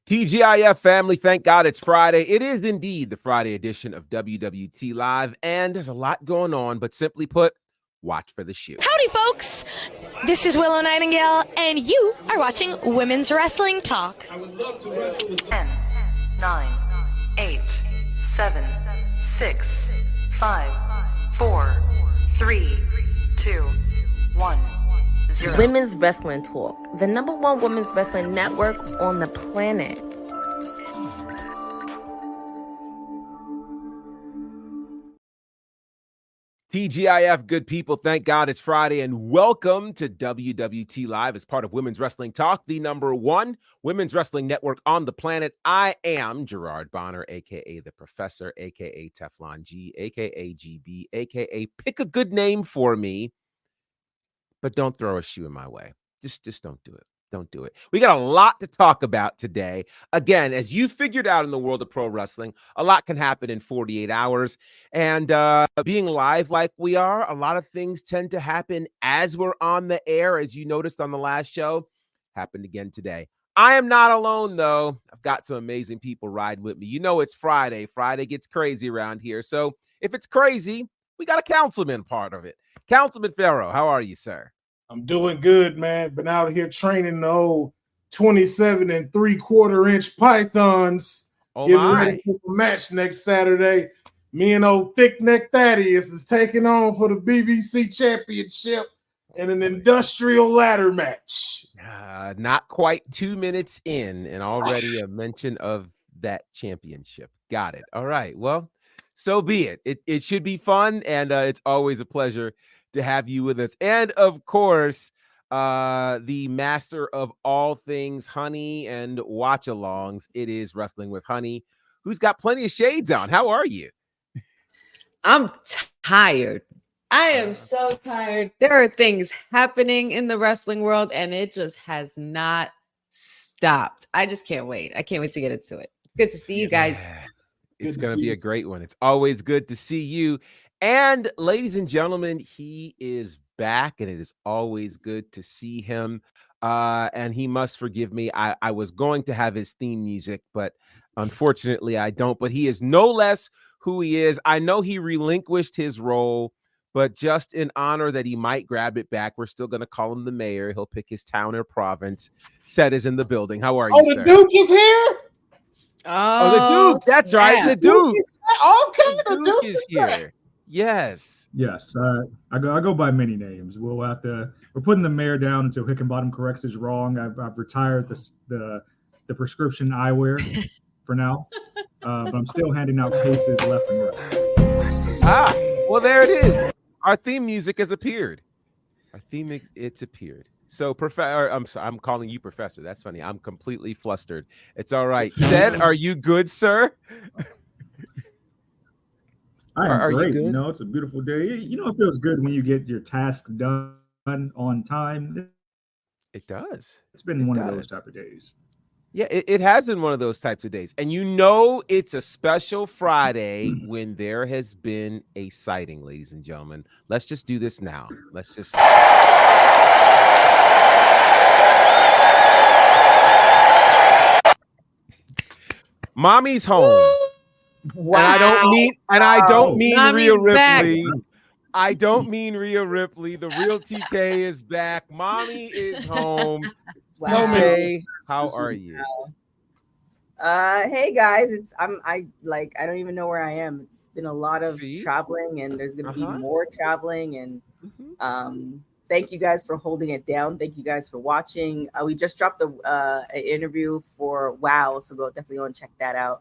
TGIF family, thank God it's Friday. It is indeed the Friday edition of WWT Live, and there's a lot going on, but simply put, watch for the shoe. Howdy, folks. This is Willow Nightingale, and you are watching Women's Wrestling Talk. 10, 9, 8, 7, 6, 5, 4, 3, 2, 1, 0. Women's Wrestling Talk, the #1 women's wrestling network on the planet. TGIF, good people, thank God it's Friday, and welcome to WWT Live as part of Women's Wrestling Talk, the #1 women's wrestling network on the planet. I am Gerard Bonner, a.k.a. The Professor, a.k.a. Teflon G, a.k.a. GB, a.k.a. pick a good name for me, but don't throw a shoe in my way. Just don't do it. Don't do it. We got a lot to talk about today. Again, as you figured out in the world of pro wrestling, a lot can happen in 48 hours. And being live like we are, a lot of things tend to happen as we're on the air, as you noticed on the last show. Happened again today. I am not alone, though. I've got some amazing people riding with me. You know it's Friday. Friday gets crazy around here. So if it's crazy, we got a councilman part of it. Councilman Farrow, how are you, sir? I'm doing good, man. Been out here training the old 27 3/4-inch pythons. Oh, getting my. ready for the match next Saturday. Me and old Thick Neck Thaddeus is taking on for the BBC Championship in an industrial ladder match. Not quite 2 minutes in, and already a mention of that championship. Got it. All right. Well, so be it. It should be fun, and it's always a pleasure to have you with us. And of course, the master of all things honey and watch-alongs. It is Wrestling with Honey, who's got plenty of shades on. How are you? I'm tired. I am so tired. There are things happening in the wrestling world, and it just has not stopped. I just can't wait. I can't wait to get into it. It's good to see you guys. It's going to be a great one. It's always good to see you. And ladies and gentlemen, he is back, and it is always good to see him. And he must forgive me. I was going to have his theme music, but unfortunately I don't. But he is no less who he is. I know he relinquished his role, but just in honor that he might grab it back, we're still going to call him the mayor. He'll pick his town or province. Seth is in the building. How are you, the sir? Duke is here? Oh, the Duke. That's right. The Duke. Okay, The Duke is here. Yes. Yes, I go by many names. We'll have to. We're putting the mayor down until Hickenbottom corrects his wrong. I've retired the prescription eyewear for now, but I'm still handing out cases left and right. Well, there it is. Our theme music has appeared. It's appeared. So, I'm calling you Professor. That's funny. I'm completely flustered. It's all right. Seth, are you good, sir? Are great. You know, it's a beautiful day. You know, it feels good when you get your task done on time. It does. It's been one of those type of days. Yeah, it has been one of those types of days. And you know it's a special Friday when there has been a sighting, ladies and gentlemen. Let's just do this now. Let's just... Mommy's home. Wow. And I don't mean Mommy's Rhea Ripley. back. I don't mean Rhea Ripley. The real TK is back. Mommy is home. Wow. TK, how are you? Hey guys, I don't even know where I am. It's been a lot of traveling, and there's gonna be more traveling, and thank you guys for holding it down. Thank you guys for watching. We just dropped an interview for WoW, so definitely go and check that out.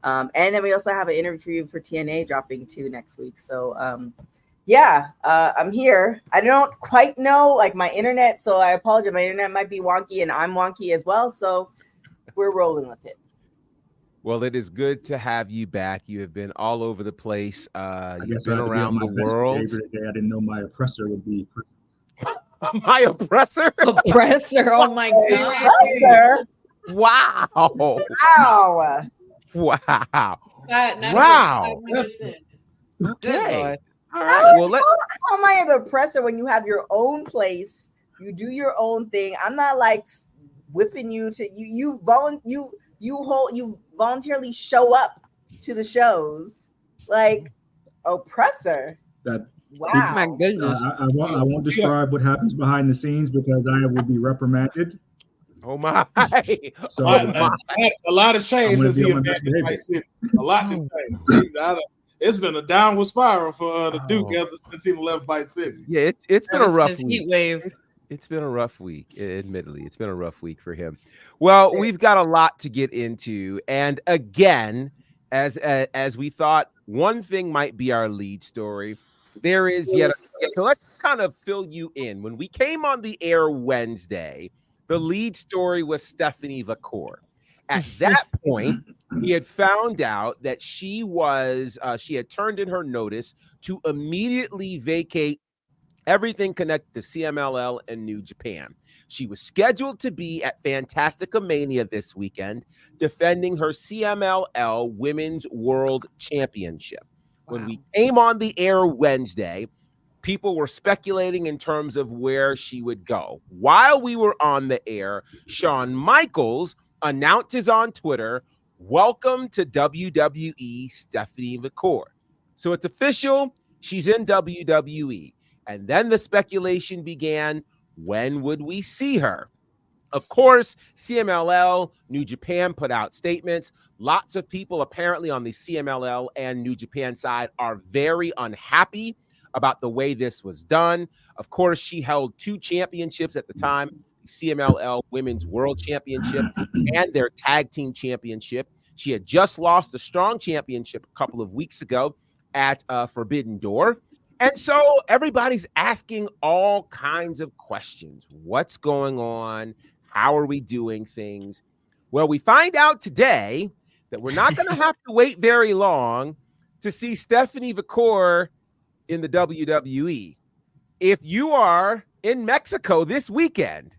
And then we also have an interview for TNA dropping too next week. So I'm here. I don't quite know my internet, so I apologize. My internet might be wonky, and I'm wonky as well. So we're rolling with it. Well, it is good to have you back. You have been all over the place. You've been I around the world. I didn't know my oppressor would be. My oppressor? Oppressor. Oh my God. Oppressor. Wow. Wow. Wow. Wow. Okay. All right. How am I the oppressor when you have your own place? You do your own thing. I'm not whipping you to you you voluntarily show up to the shows, like oppressor. Wow. My goodness. I won't describe what happens behind the scenes because I will be reprimanded. Oh my! So a lot of shades since he abandoned Vice City. A lot of shades. It's been a downward spiral for the Duke ever since he left Vice City. Yeah, it's been a rough week. Heat wave. It's been a rough week. Admittedly, it's been a rough week for him. Well, we've got a lot to get into, and again, as we thought, one thing might be our lead story. There is yet. So let's kind of fill you in. When we came on the air Wednesday, the lead story was Stephanie Vaquer. At that point, we had found out that she had turned in her notice to immediately vacate everything connected to CMLL and New Japan. She was scheduled to be at Fantastica Mania this weekend, defending her CMLL Women's World Championship. Wow. When we came on the air Wednesday, people were speculating in terms of where she would go. While we were on the air, Shawn Michaels announces on Twitter, "Welcome to WWE, Stephanie Vaquer." So it's official. She's in WWE. And then the speculation began, when would we see her? Of course, CMLL, New Japan put out statements. Lots of people apparently on the CMLL and New Japan side are very unhappy about the way this was done. Of course, she held 2 championships at the time, the CMLL Women's World Championship and their Tag Team Championship. She had just lost the Strong Championship a couple of weeks ago at Forbidden Door. And so everybody's asking all kinds of questions. What's going on? How are we doing things? Well, we find out today that we're not going to have to wait very long to see Stephanie Vaquer in the WWE. If you are in Mexico this weekend,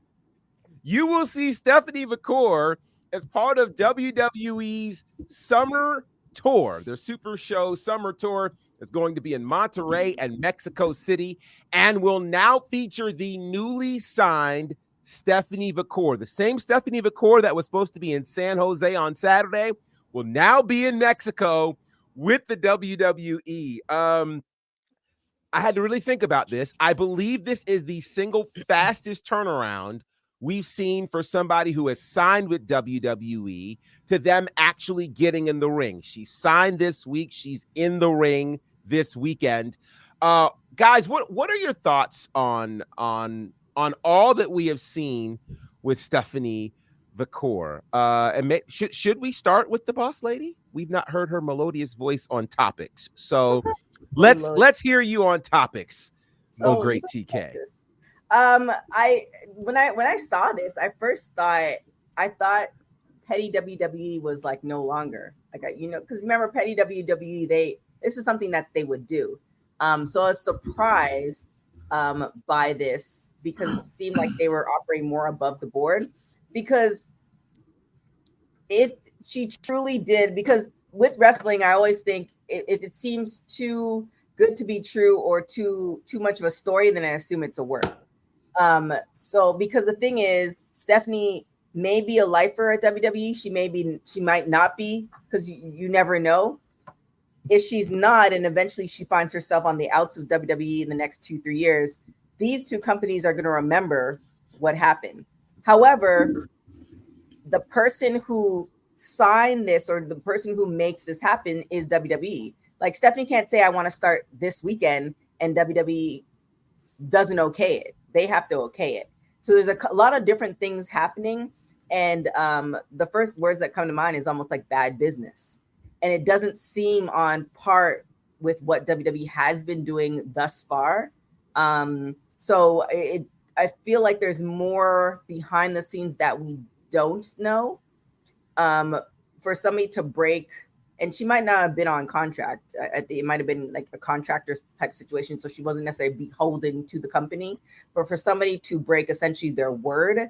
you will see Stephanie Vaquer as part of WWE's summer tour, their Super Show summer tour. Is going to be in Monterrey and Mexico City and will now feature the newly signed Stephanie Vaquer. The same Stephanie Vaquer that was supposed to be in San Jose on Saturday will now be in Mexico with the WWE. I had to really think about this. I believe this is the single fastest turnaround we've seen for somebody who has signed with WWE to them actually getting in the ring. She signed this week. She's in the ring this weekend. Guys, what are your thoughts on all that we have seen with Stephanie Vaquer? And should we start with the boss lady? We've not heard her melodious voice on topics. So let's hear you on topics. Great TK. When I saw this, I thought Petty WWE was like no longer because remember Petty WWE, this is something that they would do. So I was surprised by this because it seemed like they were operating more above the board because she truly did. Because with wrestling, I always think it seems too good to be true or too much of a story, then I assume it's a work. So because the thing is, Stephanie may be a lifer at WWE. She might not be, because you never know. If she's not, and eventually she finds herself on the outs of WWE in the next 2-3 years, these two companies are going to remember what happened. However, the person who signed this or the person who makes this happen is WWE. Like Stephanie can't say, I want to start this weekend, and WWE doesn't okay it. They have to okay it. So there's a lot of different things happening. And the first words that come to mind is almost like bad business. And it doesn't seem on par with what WWE has been doing thus far. So I feel like there's more behind the scenes that we don't know. For somebody to break, and she might not have been on contract. It might have been like a contractor type situation. So she wasn't necessarily beholden to the company. But for somebody to break essentially their word,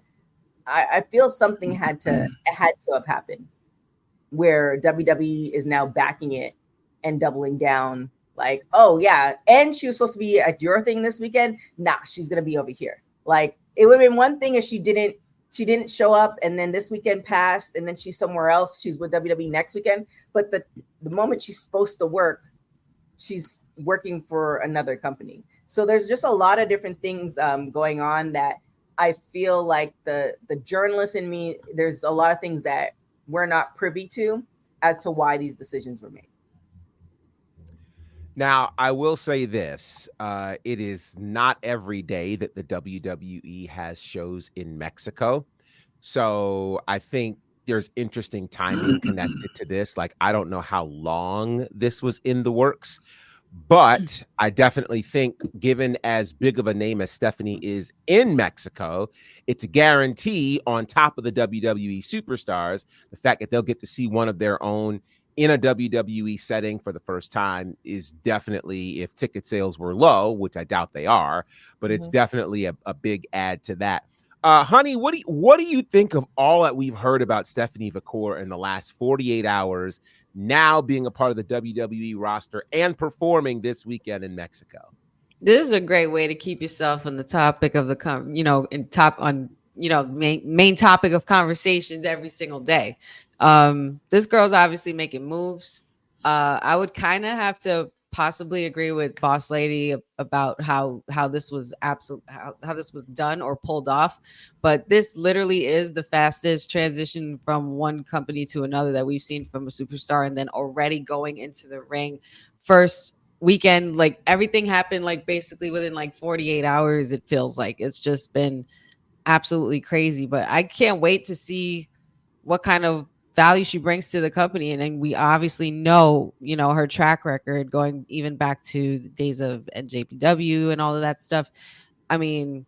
I feel something had to have happened where WWE is now backing it and doubling down. Like, oh yeah, and she was supposed to be at your thing this weekend. Nah, she's gonna be over here. Like, it would have been one thing if she she didn't show up, and then this weekend passed, and then she's somewhere else. She's with WWE next weekend. But the moment she's supposed to work, she's working for another company. So there's just a lot of different things going on that I feel like the journalist in me, there's a lot of things that we're not privy to as to why these decisions were made. Now, I will say this. It is not every day that the WWE has shows in Mexico. So I think there's interesting timing connected to this. Like, I don't know how long this was in the works, but I definitely think, given as big of a name as Stephanie is in Mexico, it's a guarantee on top of the WWE superstars, the fact that they'll get to see one of their own in a WWE setting for the first time is definitely, if ticket sales were low, which I doubt they are, but it's definitely a big add to that. Honey, what do you think of all that we've heard about Stephanie Vaquer in the last 48 hours, now being a part of the WWE roster and performing this weekend in Mexico? This is a great way to keep yourself on the topic of the main topic of conversations every single day. This girl's obviously making moves. I would kind of have to possibly agree with Boss Lady about how this was how this was done or pulled off, but this literally is the fastest transition from one company to another that we've seen from a superstar, and then already going into the ring first weekend, like everything happened like basically within like 48 hours. It feels like it's just been absolutely crazy, but I can't wait to see what kind of value she brings to the company. And then we obviously know, her track record going even back to the days of NJPW and all of that stuff. I mean,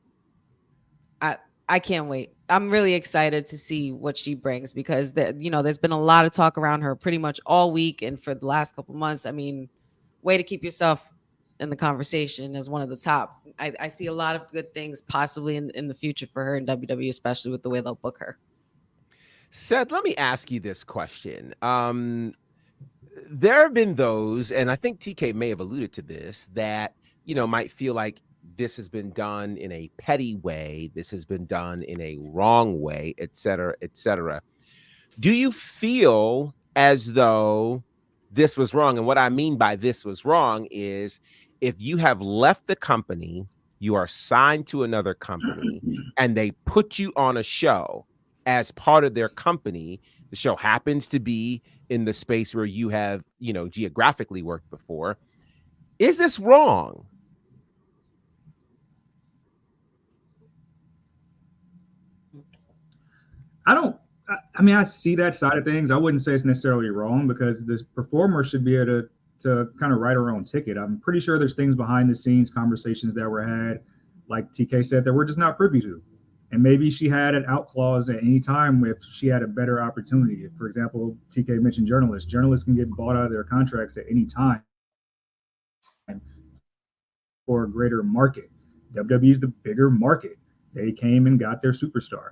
I can't wait. I'm really excited to see what she brings, because there's been a lot of talk around her pretty much all week and for the last couple months. I mean, way to keep yourself in the conversation as one of the top. I see a lot of good things possibly in the future for her in WWE, especially with the way they'll book her. Seth, let me ask you this question. There have been those, and I think TK may have alluded to this, that, might feel like this has been done in a petty way, this has been done in a wrong way, et cetera, et cetera. Do you feel as though this was wrong? And what I mean by this was wrong is, if you have left the company, you are signed to another company, and they put you on a show as part of their company, the show happens to be in the space where you have, geographically worked before. Is this wrong? I see that side of things. I wouldn't say it's necessarily wrong, because this performer should be able to kind of write her own ticket. I'm pretty sure there's things behind the scenes, conversations that were had, like TK said, that we're just not privy to. And maybe she had an out clause at any time if she had a better opportunity. For example, TK mentioned journalists. Journalists can get bought out of their contracts at any time for a greater market. WWE is the bigger market. They came and got their superstar.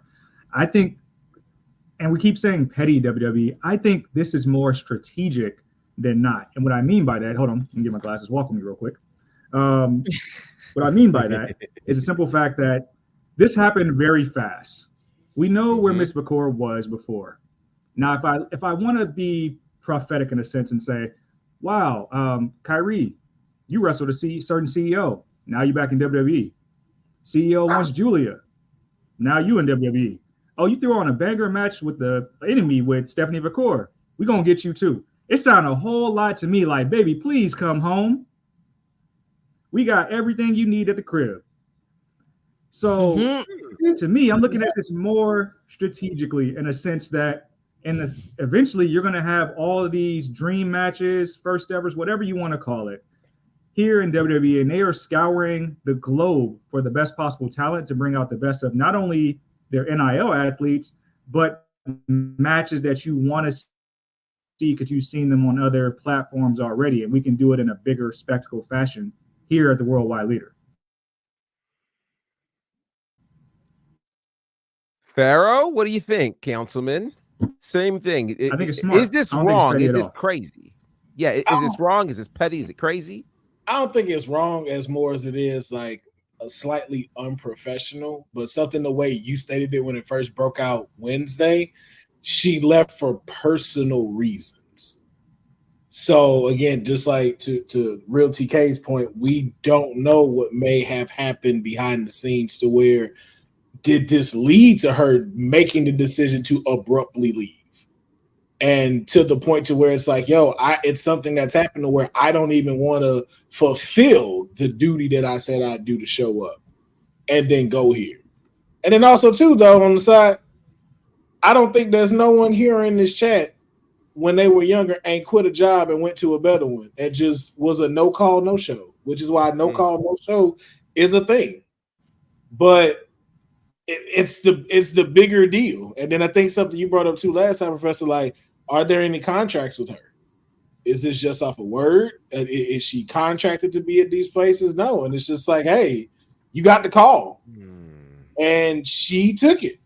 I think, and we keep saying petty WWE, I think this is more strategic than not. And what I mean by that, hold on, let me get my glasses. Walk with me real quick. What I mean by that is a simple fact that this happened very fast. We know where Miss Vaquer was before. Now, if I want to be prophetic in a sense and say, wow, Kyrie, you wrestled a certain CEO. Now you're back in WWE. CEO wants Julia. Now you in WWE. Oh, you threw on a banger match with the enemy with Stephanie Vaquer. We're going to get you too. It sounded a whole lot to me like, baby, please come home. We got everything you need at the crib. So to me, I'm looking at this more strategically, in a sense that eventually you're going to have all of these dream matches, first evers, whatever you want to call it, here in WWE. And they are scouring the globe for the best possible talent to bring out the best of not only their NIL athletes, but matches that you want to see because you've seen them on other platforms already. And we can do it in a bigger spectacle fashion here at the Worldwide Leader. Pharaoh, what do you think, Councilman? Same thing. I think it's smart. Is this wrong? Is this crazy? Yeah, is this wrong? Is this petty? Is it crazy? I don't think it's wrong as more as it is like slightly unprofessional, but something the way you stated it when it first broke out Wednesday, she left for personal reasons. So again, just like to Real TK's point, we don't know what may have happened behind the scenes to where did this lead to her making the decision to abruptly leave? And to the point to where it's like, yo, it's something that's happened to where I don't even want to fulfill the duty that I said I'd do to show up and then go here. And then also too, though, on the side, I don't think there's no one here in this chat when they were younger ain't quit a job and went to a better one and just was a no call, no show, which is why no call, no show is a thing. But it's the bigger deal. And then I think something you brought up too last time, Professor, like, are there any contracts with her? Is this just off a word? Is she contracted to be at these places? No. And it's just like, hey, you got the call. And she took it.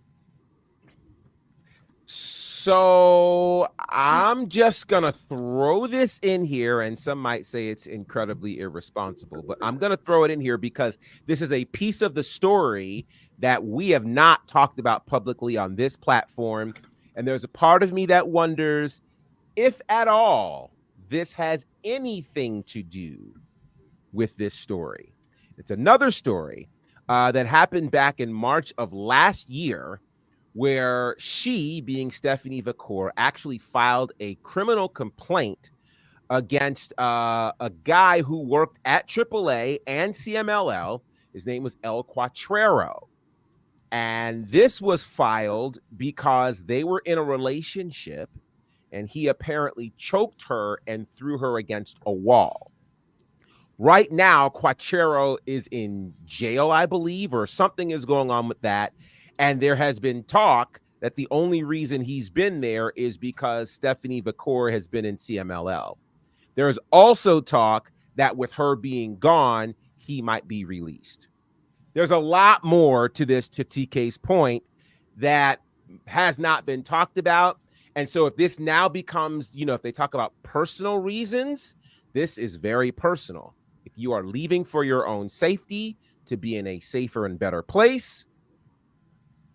So I'm just going to throw this in here, and some might say it's incredibly irresponsible, but I'm going to throw it in here because this is a piece of the story that we have not talked about publicly on this platform. And there's a part of me that wonders if at all this has anything to do with this story. It's another story that happened back in March of last year, where she, being Stephanie Vaquer, actually filed a criminal complaint against a guy who worked at AAA and CMLL. His name was El Cuatrero. And this was filed because they were in a relationship and he apparently choked her and threw her against a wall. Right now, Cuatrero is in jail, I believe, or something is going on with that. And there has been talk that the only reason he's been there is because Stephanie Vaquer has been in CMLL. There is also talk that with her being gone, he might be released. There's a lot more to this, to TK's point, that has not been talked about. And so if this now becomes, if they talk about personal reasons, this is very personal. If you are leaving for your own safety to be in a safer and better place,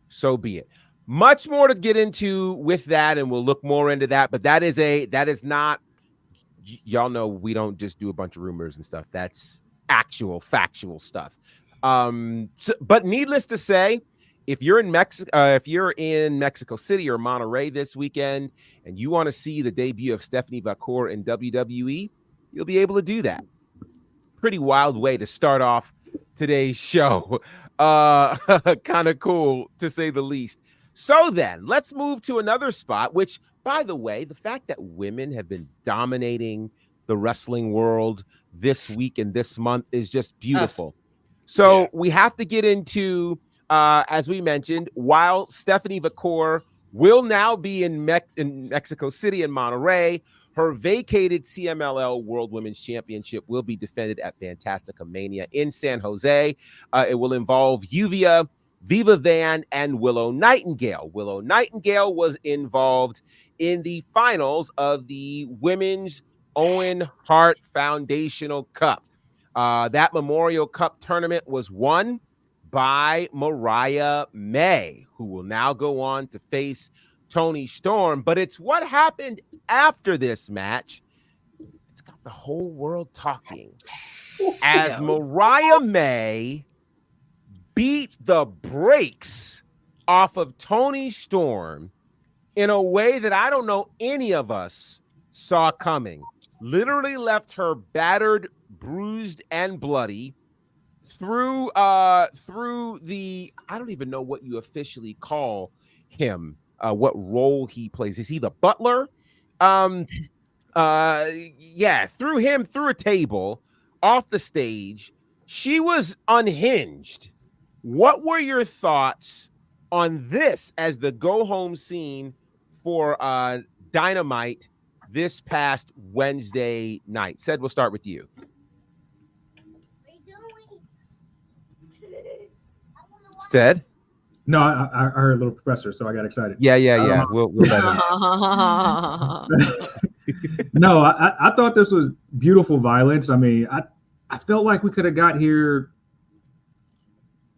so be it. Much more to get into with that, and we'll look more into that. But that is not, y'all know we don't just do a bunch of rumors and stuff. That's actual factual stuff. But needless to say, if you're in Mexico City or Monterrey this weekend and you want to see the debut of Stephanie Vaquer in WWE, you'll be able to do that. Pretty wild way to start off today's show. Kind of cool, to say the least. So then let's move to another spot, which, by the way, the fact that women have been dominating the wrestling world this week and this month is just beautiful. So we have to get into, as we mentioned, while Stephanie Vaquer will now be in Mexico City and Monterrey, her vacated CMLL World Women's Championship will be defended at Fantastica Mania in San Jose. It will involve Yuvia, Viva Van, and Willow Nightingale. Willow Nightingale was involved in the finals of the Women's Owen Hart Foundational Cup. That Memorial Cup tournament was won by Mariah May, who will now go on to face Toni Storm. But it's what happened after this match. It's got the whole world talking. As Mariah May beat the brakes off of Toni Storm in a way that I don't know any of us saw coming. Literally left her battered, bruised, and bloody through the, I don't even know what you officially call him, what role he plays. Is he the butler? Threw him through a table off the stage. She was unhinged. What were your thoughts on this as the go home scene for Dynamite this past Wednesday night? Said, we'll start with you. Said? No, I heard a little professor, so I got excited. Yeah. We'll let him. No, I thought this was beautiful violence. I mean, I felt like we could have got here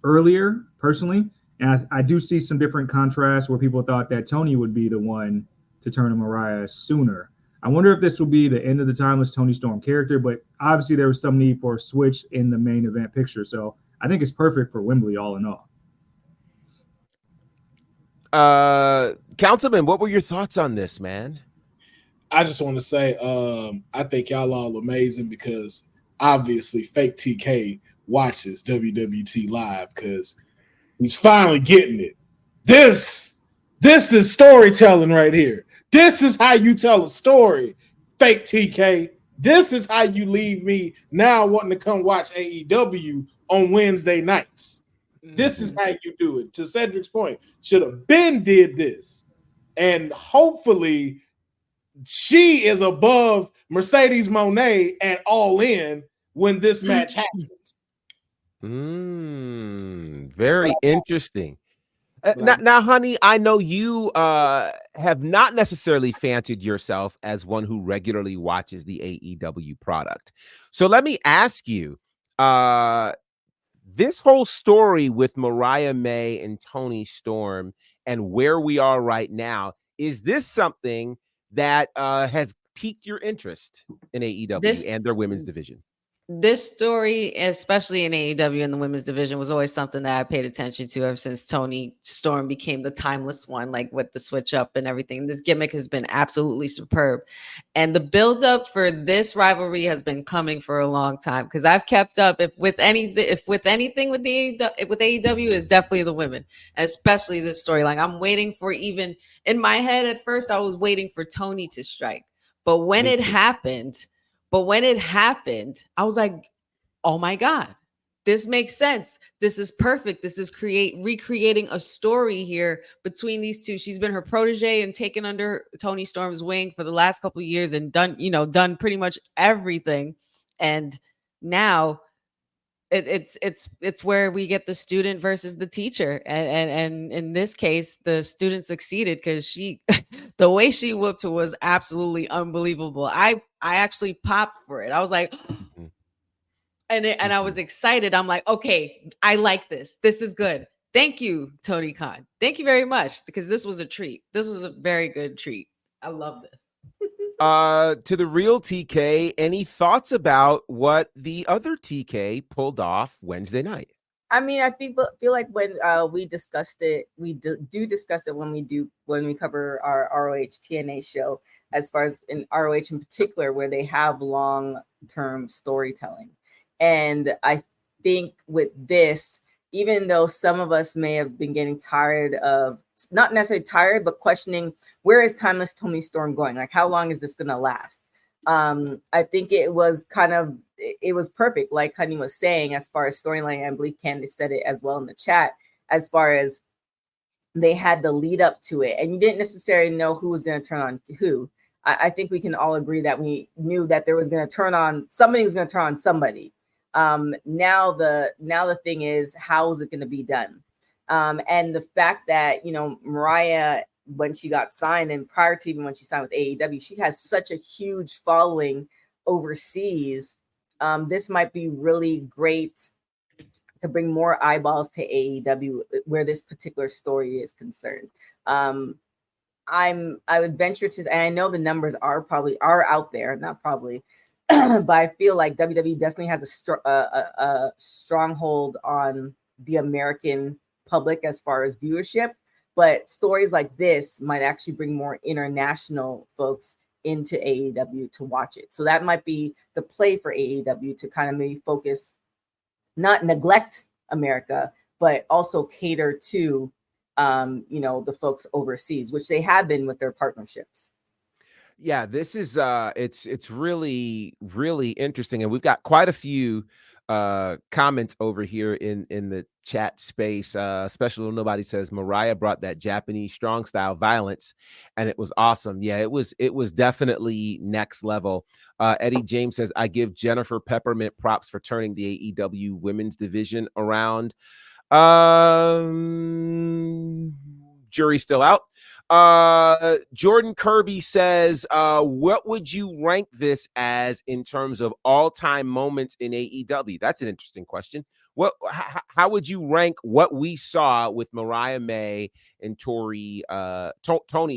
earlier, personally. And I do see some different contrasts where people thought that Toni would be the one to turn to Mariah sooner. I wonder if this will be the end of the timeless Toni Storm character, but obviously there was some need for a switch in the main event picture. So I think it's perfect for Wembley all in all. Councilman, what were your thoughts on this, man? I just want to say, I think y'all all amazing because obviously Fake TK watches WWT Live because he's finally getting it. This is storytelling right here. This is how you tell a story, Fake TK. This is how you leave me now wanting to come watch AEW on Wednesday nights. This is how you do it. To Cedric's point, should have been did this. And hopefully she is above Mercedes Moné at All In when this match happens. Very interesting. Now, honey, I know you have not necessarily fancied yourself as one who regularly watches the AEW product. So let me ask you, this whole story with Mariah May and Toni Storm and where we are right now, is this something that has piqued your interest in AEW and their women's division? This story, especially in AEW and the women's division, was always something that I paid attention to ever since Toni Storm became the timeless one, like with the switch up and everything. This gimmick has been absolutely superb. And the buildup for this rivalry has been coming for a long time because I've kept up. If with anything with AEW is definitely the women, especially this storyline. I'm waiting for, even in my head at first, I was waiting for Toni to strike. But when it happened, I was like, oh my God, this makes sense. This is perfect. This is recreating a story here between these two. She's been her protege and taken under Toni Storm's wing for the last couple of years and done pretty much everything. And now it's where we get the student versus the teacher. And in this case, the student succeeded because the way she whooped her was absolutely unbelievable. I actually popped for it. I was like, and I was excited. I'm like, okay, I like this. This is good. Thank you, Tony Khan. Thank you very much because this was a treat. This was a very good treat. I love this. To the real TK, any thoughts about what the other TK pulled off Wednesday night? I mean, I feel like when we discussed it, we do discuss it when we cover our ROH TNA show, as far as in ROH in particular, where they have long-term storytelling. And I think with this, even though some of us may have been getting tired of, not necessarily tired, but questioning, where is timeless Toni Storm going? Like, how long is this going to last? I think it was perfect, like Honey was saying, as far as storyline. I believe Candace said it as well in the chat, as far as they had the lead up to it, and you didn't necessarily know who was going to turn on to who. I think we can all agree that we knew that there was going to turn on somebody was going to turn on somebody. Now the thing is, how is it going to be done? And the fact that, Mariah, when she got signed and prior to even when she signed with AEW, she has such a huge following overseas. This might be really great to bring more eyeballs to AEW where this particular story is concerned. I would venture to, and I know the numbers are out there, not probably, but I feel like WWE definitely has a stronghold on the American public as far as viewership. But stories like this might actually bring more international folks into AEW to watch it. So that might be the play for AEW, to kind of maybe focus, not neglect America, but also cater to, the folks overseas, which they have been with their partnerships. Yeah, this is it's really, really interesting. And we've got quite a few comments over here in the chat space. Special Nobody says Mariah brought that Japanese strong style violence and it was awesome. Yeah, it was definitely next level. Eddie James says, I give Jennifer Peppermint props for turning the AEW women's division around. Jury's still out. Jordan Kirby says, what would you rank this as in terms of all-time moments in AEW? That's an interesting question. how would you rank what we saw with Mariah May and Toni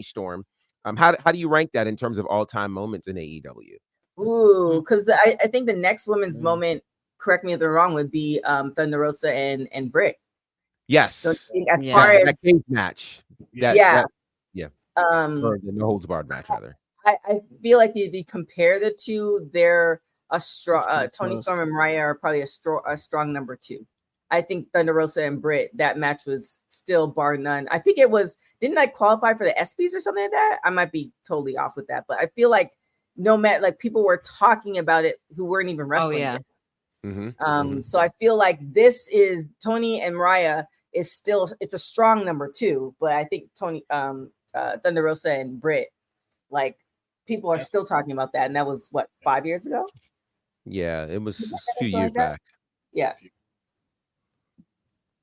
Storm? How do you rank that in terms of all-time moments in AEW? Ooh, because I think the next women's moment, correct me if I'm wrong, would be Thunder Rosa and Britt. Yes. So as far as that cage match. Yeah. Or the no holds barred match, rather. I feel like the compare the two, they're a strong Toni Storm and Mariah are probably a strong number 2. I think Thunder Rosa and Britt, that match was still bar none. I think it was, didn't I qualify for the ESPYs or something like that? I might be totally off with that, but I feel like no matter, like, people were talking about it who weren't even wrestling. Oh, yeah. Yet. So I feel like this is Toni and Mariah is still, it's a strong number 2, but I think Thunder Rosa and Britt, like, people are still talking about that, and that was what, 5 years ago? Yeah, it was a few years back. Yeah.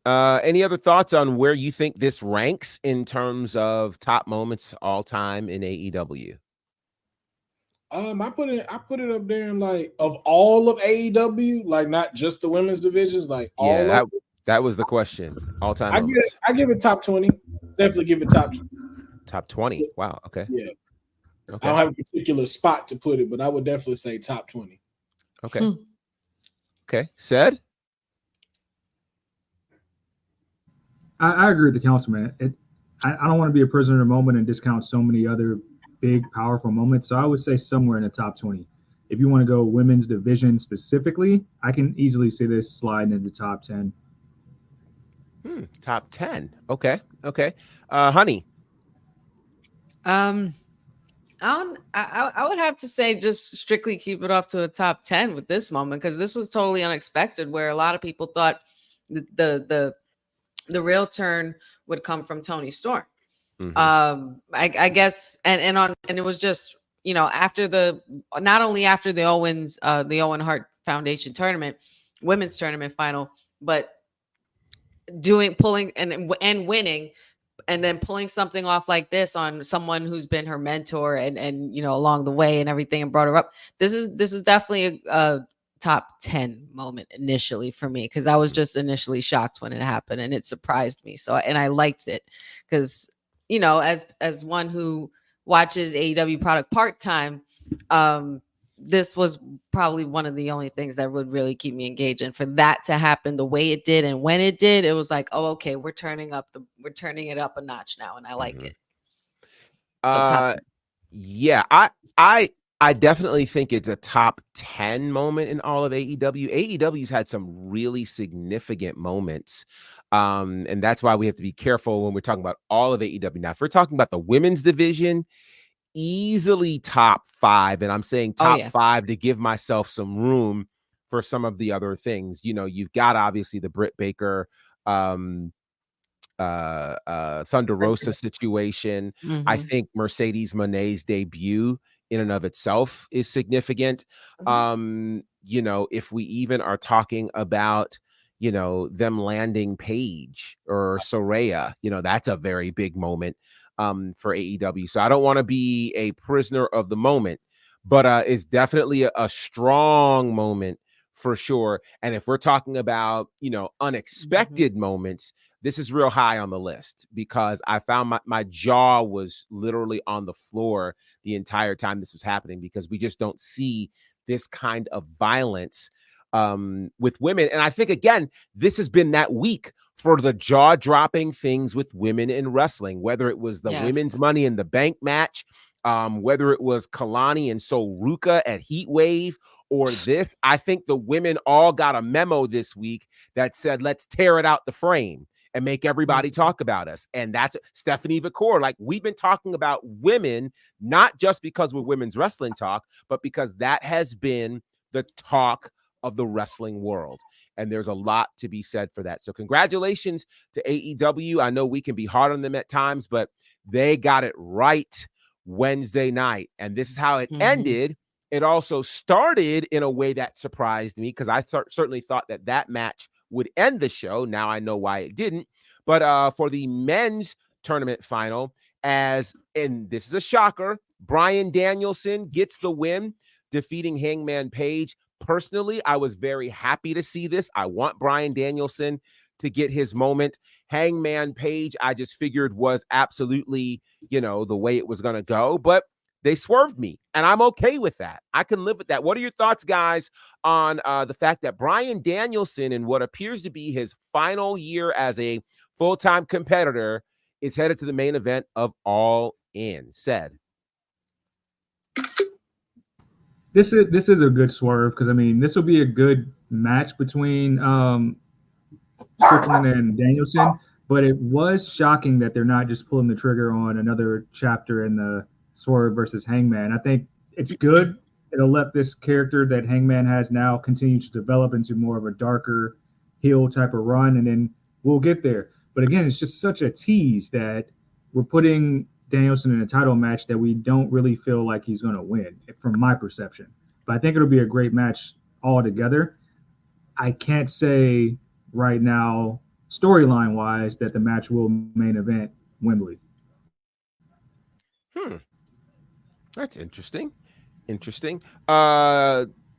Any other thoughts on where you think this ranks in terms of top moments all time in AEW? I put it up there in, like, of all of AEW, like, not just the women's divisions, like all of that was the question. All time. I give it top 20. Definitely give it top 20. Top 20. Wow. Okay. Yeah. Okay. I don't have a particular spot to put it, but I would definitely say top 20. Okay. Okay. Said? I agree with the councilman. I don't want to be a prisoner of the moment and discount so many other big, powerful moments. So I would say somewhere in the top 20. If you want to go women's division specifically, I can easily see this sliding into the top 10. Top 10. Okay. Okay. Honey. I would have to say just strictly keep it off to a top 10 with this moment, because this was totally unexpected, where a lot of people thought the real turn would come from Toni Storm. I guess, and it was just, not only after the Owen Hart Foundation tournament, women's tournament final, but pulling and winning, and then pulling something off like this on someone who's been her mentor and along the way and everything, and brought her up. This is definitely a top 10 moment initially for me, because I was just initially shocked when it happened, and it surprised me. So, and I liked it because, as one who watches AEW product part-time, this was probably one of the only things that would really keep me engaged. And for that to happen the way it did and when it did, it was like, oh, okay, we're turning it up a notch now, and I like it. So yeah, I definitely think it's a top 10 moment in all of AEW. AEW's had some really significant moments. And that's why we have to be careful when we're talking about all of AEW. Now, if we're talking about the women's division, easily top 5. And I'm saying top 5 to give myself some room for some of the other things. You've got obviously the Britt Baker, Thunder Rosa situation. I think Mercedes Moné's debut in and of itself is significant. If we even are talking about, them landing Paige or Soraya, that's a very big moment for AEW. So I don't want to be a prisoner of the moment, but it's definitely a strong moment for sure. And if we're talking about, unexpected moments, this is real high on the list, because I found my jaw was literally on the floor the entire time this was happening, because we just don't see this kind of violence with women. And I think, again, this has been that week for the jaw-dropping things with women in wrestling, whether it was the women's Money in the Bank match, whether it was Kalani and Sol Ruka at Heat Wave, or this. I think the women all got a memo this week that said, let's tear it out the frame and make everybody talk about us. And that's Stephanie Vaquer. Like, we've been talking about women, not just because we're women's wrestling talk, but because that has been the talk of the wrestling world. And there's a lot to be said for that. So congratulations to AEW. I know we can be hard on them at times, but they got it right Wednesday night. And this is how it ended. It also started in a way that surprised me, because I certainly thought that match would end the show. Now I know why it didn't. But for the men's tournament final, and this is a shocker, Bryan Danielson gets the win, defeating Hangman Page. personally, I was very happy to see this. I want Bryan Danielson to get his moment. Hangman Page, I just figured was absolutely, the way it was going to go, but they swerved me, and I'm okay with that. I can live with that. What are your thoughts, guys, on the fact that Bryan Danielson, in what appears to be his final year as a full-time competitor, is headed to the main event of All In? Said. This is a good swerve because this will be a good match between Strickland and Danielson. But it was shocking that they're not just pulling the trigger on another chapter in the Swerve versus Hangman. I think it's good. It'll let this character that Hangman has now continue to develop into more of a darker heel type of run, and then we'll get there. But again, it's just such a tease that we're putting Danielson in a title match that we don't really feel like he's going to win, from my perception. But I think it'll be a great match altogether. I can't say right now, storyline wise, that the match will main event Wembley. That's interesting.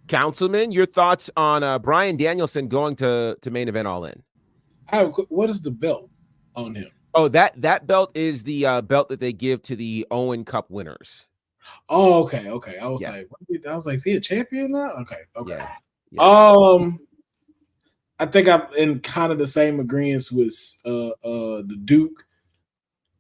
Councilman, your thoughts on Bryan Danielson going to main event All In? What is the belt on him? Oh, that belt is the belt that they give to the Owen Cup winners. Oh, okay. I was like, is he a champion now? Okay. Yeah. I think I'm in kind of the same agreement with the Duke.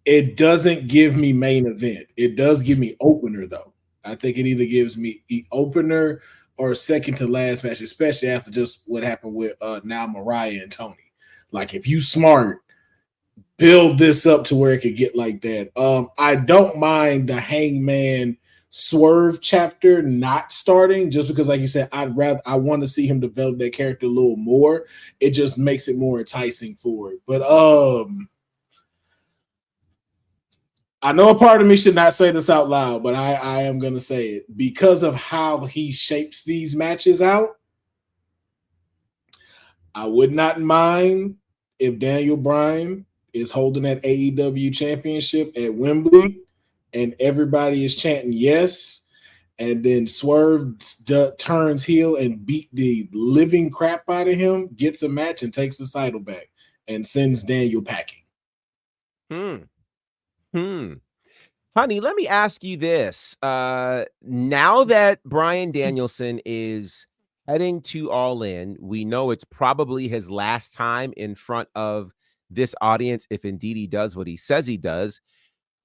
It doesn't give me main event. It does give me opener, though. I think it either gives me opener or second to last match, especially after just what happened with now Mariah and Toni. Like, if you smart, build this up to where it could get like that. I don't mind the Hangman Swerve chapter not starting, just because, like you said, I want to see him develop that character a little more. It just makes it more enticing for it. But I know a part of me should not say this out loud, but I am going to say it. Because of how he shapes these matches out, I would not mind if Daniel Bryan is holding that AEW championship at Wembley and everybody is chanting yes, and then Swerve turns heel and beat the living crap out of him, gets a match and takes the title back and sends Daniel packing. Honey, let me ask you this. Now that Bryan Danielson is heading to All In, we know it's probably his last time in front of this audience, if indeed he does what he says he does.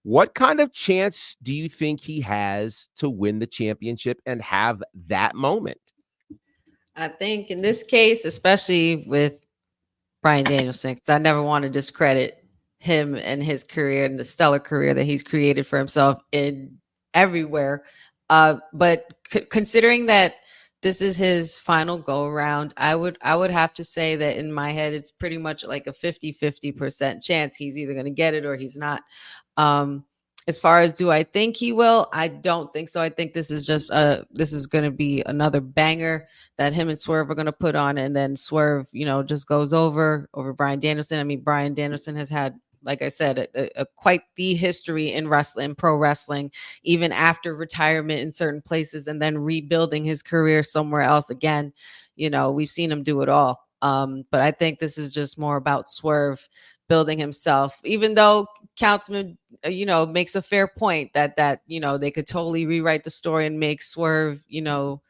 What kind of chance do you think he has to win the championship and have that moment? I think in this case, especially with Bryan Danielson, because I never want to discredit him and his career and the stellar career that he's created for himself in everywhere. But considering that this is his final go around, I would have to say that in my head, it's pretty much like a 50% chance he's either going to get it or he's not. As far as do I think he will, I don't think so. I think this is just this is going to be another banger that him and Swerve are going to put on, and then Swerve, just goes over Bryan Danielson. I mean, Bryan Danielson has had, like I said, a quite the history in wrestling, pro wrestling, even after retirement in certain places and then rebuilding his career somewhere else again. We've seen him do it all. But I think this is just more about Swerve building himself, even though Councilman, makes a fair point that they could totally rewrite the story and make Swerve, lose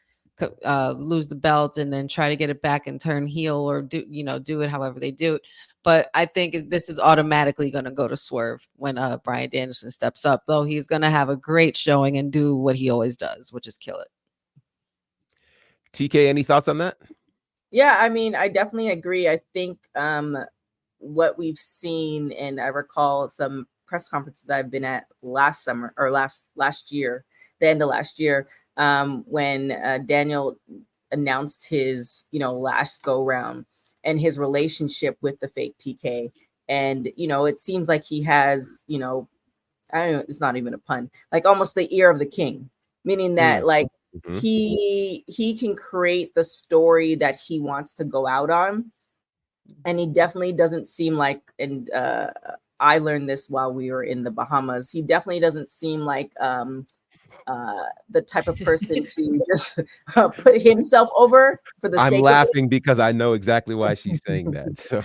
the belt and then try to get it back and turn heel or do it however they do it. But I think this is automatically going to go to Swerve when Bryan Danielson steps up, though he's going to have a great showing and do what he always does, which is kill it. TK, any thoughts on that? Yeah, I mean, I definitely agree. I think what we've seen, and I recall some press conferences that I've been at last summer or last year, the end of last year, when Daniel announced his, last go round and his relationship with the fake TK. And, it seems like he has, I don't know, it's not even a pun, like almost the ear of the king, meaning that he can create the story that he wants to go out on. And he definitely doesn't seem like, and I learned this while we were in the Bahamas, he definitely doesn't seem like the type of person to just put himself over for the I'm sake laughing because I know exactly why she's saying that. So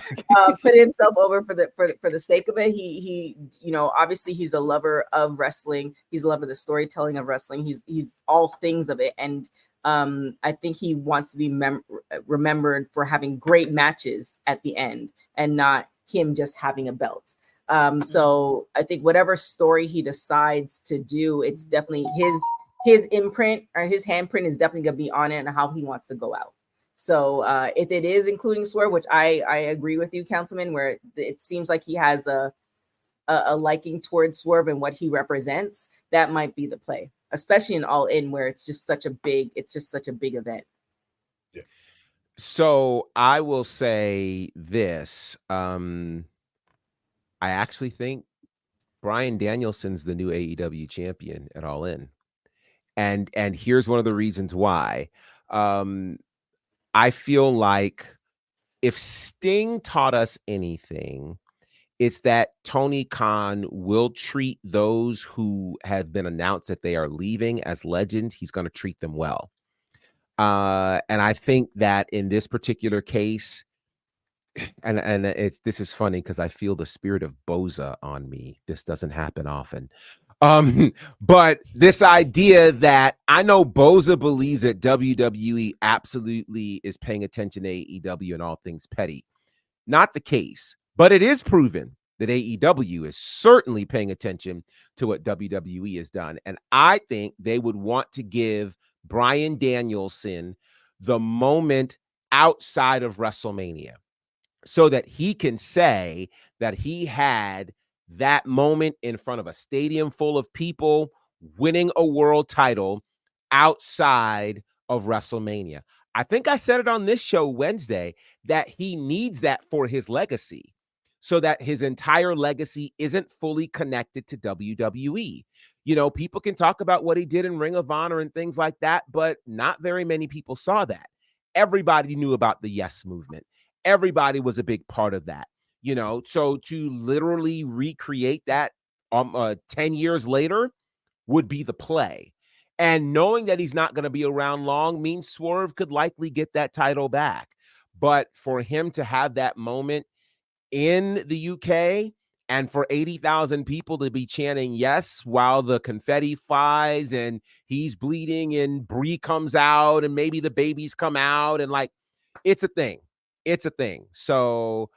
put himself over for the sake of it. He obviously he's a lover of wrestling. He's a lover of the storytelling of wrestling. He's all things of it. And I think he wants to be remembered for having great matches at the end and not him just having a belt. So I think whatever story he decides to do, it's definitely his imprint or his handprint is definitely going to be on it and how he wants to go out. So if it is including Swerve, which I agree with you, Councilman, where it seems like he has a liking towards Swerve and what he represents, that might be the play, especially in All In, where it's just such a big event. Yeah. So I will say this. I actually think Bryan Danielson's the new AEW champion at All In. And here's one of the reasons why. I feel like if Sting taught us anything, it's that Tony Khan will treat those who have been announced that they are leaving as legends. He's going to treat them well. And I think that in this particular case, and this is funny because I feel the spirit of Boza on me. This doesn't happen often. But this idea that I know Boza believes that WWE absolutely is paying attention to AEW and all things petty. Not the case, but it is proven that AEW is certainly paying attention to what WWE has done. And I think they would want to give Bryan Danielson the moment outside of WrestleMania so that he can say that he had that moment in front of a stadium full of people winning a world title outside of WrestleMania. I think I said it on this show Wednesday that he needs that for his legacy so that his entire legacy isn't fully connected to WWE. You know, people can talk about what he did in Ring of Honor and things like that, but not very many people saw that. Everybody knew about the Yes movement. Everybody was a big part of that, you know, so to literally recreate that 10 years later would be the play. And knowing that he's not going to be around long means Swerve could likely get that title back. But for him to have that moment in the UK and for 80,000 people to be chanting yes while the confetti flies and he's bleeding and Brie comes out and maybe the babies come out and like, it's a thing. It's a thing. So